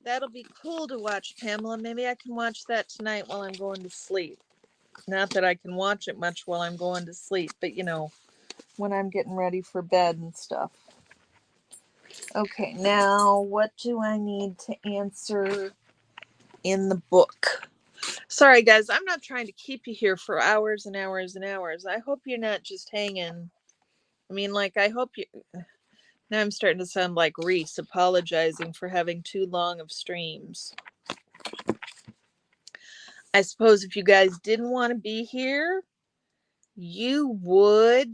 S1: That'll be cool to watch, Pamela. Maybe I can watch that tonight while I'm going to sleep. Not that I can watch it much while I'm going to sleep, but when I'm getting ready for bed and stuff. Okay, now what do I need to answer in the book? Sorry, guys, I'm not trying to keep you here for hours and hours and hours. I hope you're not just hanging. I mean, I hope you... Now I'm starting to sound like Reese, apologizing for having too long of streams. I suppose if you guys didn't want to be here, you would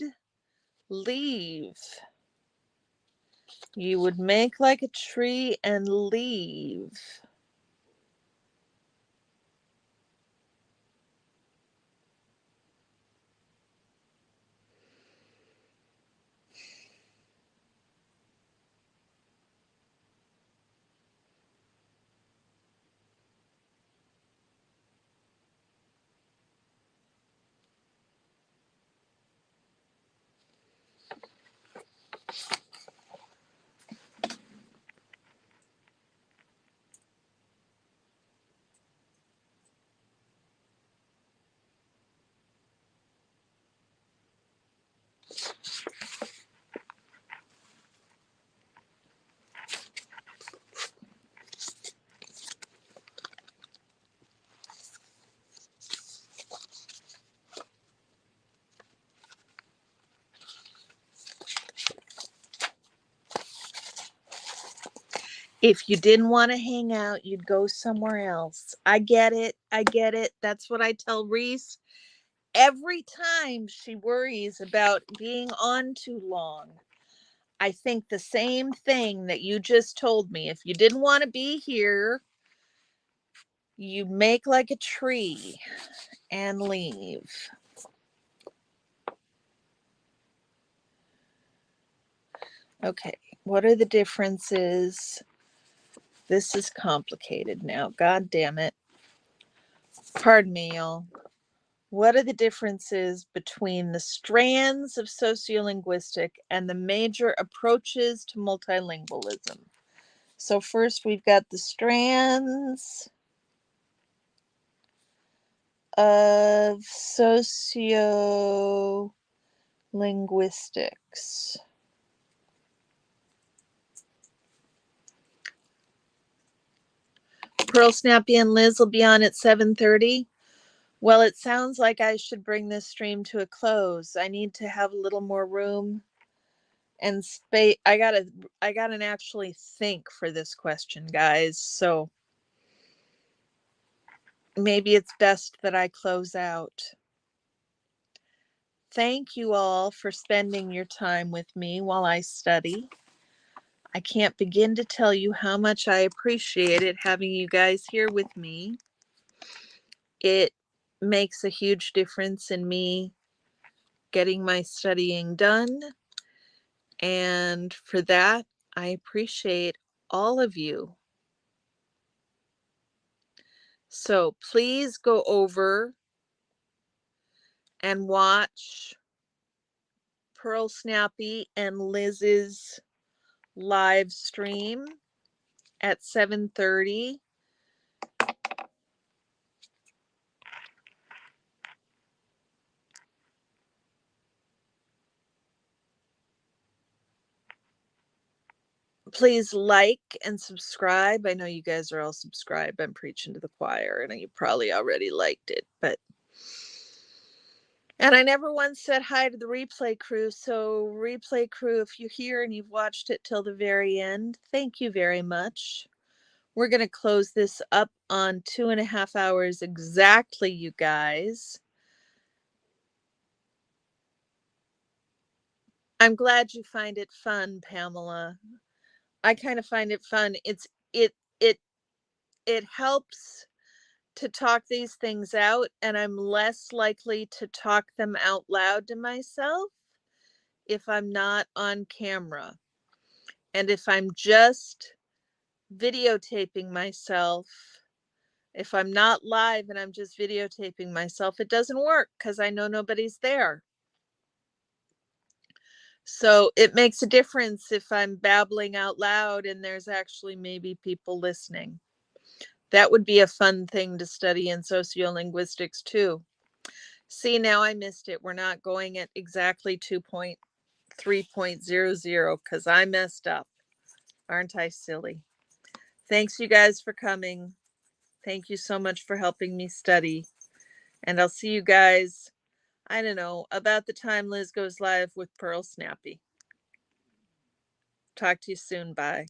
S1: leave. You would make like a tree and leave. If you didn't want to hang out, you'd go somewhere else. I get it. I get it. That's what I tell Reese every time she worries about being on too long. I think the same thing that you just told me. If you didn't want to be here, you make like a tree and leave. Okay, what are the differences? This is complicated now. God damn it. Pardon me, y'all. What are the differences between the strands of sociolinguistic and the major approaches to multilingualism? So first we've got the strands of sociolinguistics. Pearl Snappy and Liz will be on at 7:30. Well, it sounds like I should bring this stream to a close. I need to have a little more room and space. I gotta actually think for this question, guys. So maybe it's best that I close out. Thank you all for spending your time with me while I study. I can't begin to tell you how much I appreciated having you guys here with me. It makes a huge difference in me getting my studying done. And for that, I appreciate all of you. So please go over and watch Pearl Snappy and Liz's live stream at 7:30. Please like and subscribe. I know you guys are all subscribed. I'm preaching to the choir, and you probably already liked it, but and I never once said hi to the replay crew. So replay crew, if you're here and you've watched it till the very end, thank you very much. We're going to close this up on 2.5 hours exactly, you guys. I'm glad you find it fun, Pamela. I kind of find it fun. It helps to talk these things out, and I'm less likely to talk them out loud to myself if I'm not on camera. And if I'm just videotaping myself, if I'm not live and I'm just videotaping myself, it doesn't work because I know nobody's there. So it makes a difference if I'm babbling out loud and there's actually maybe people listening. That would be a fun thing to study in sociolinguistics too. See, now I missed it. We're not going at exactly 2.3.00 because I messed up. Aren't I silly? Thanks, you guys, for coming. Thank you so much for helping me study. And I'll see you guys, I don't know, about the time Liz goes live with Pearl Snappy. Talk to you soon. Bye.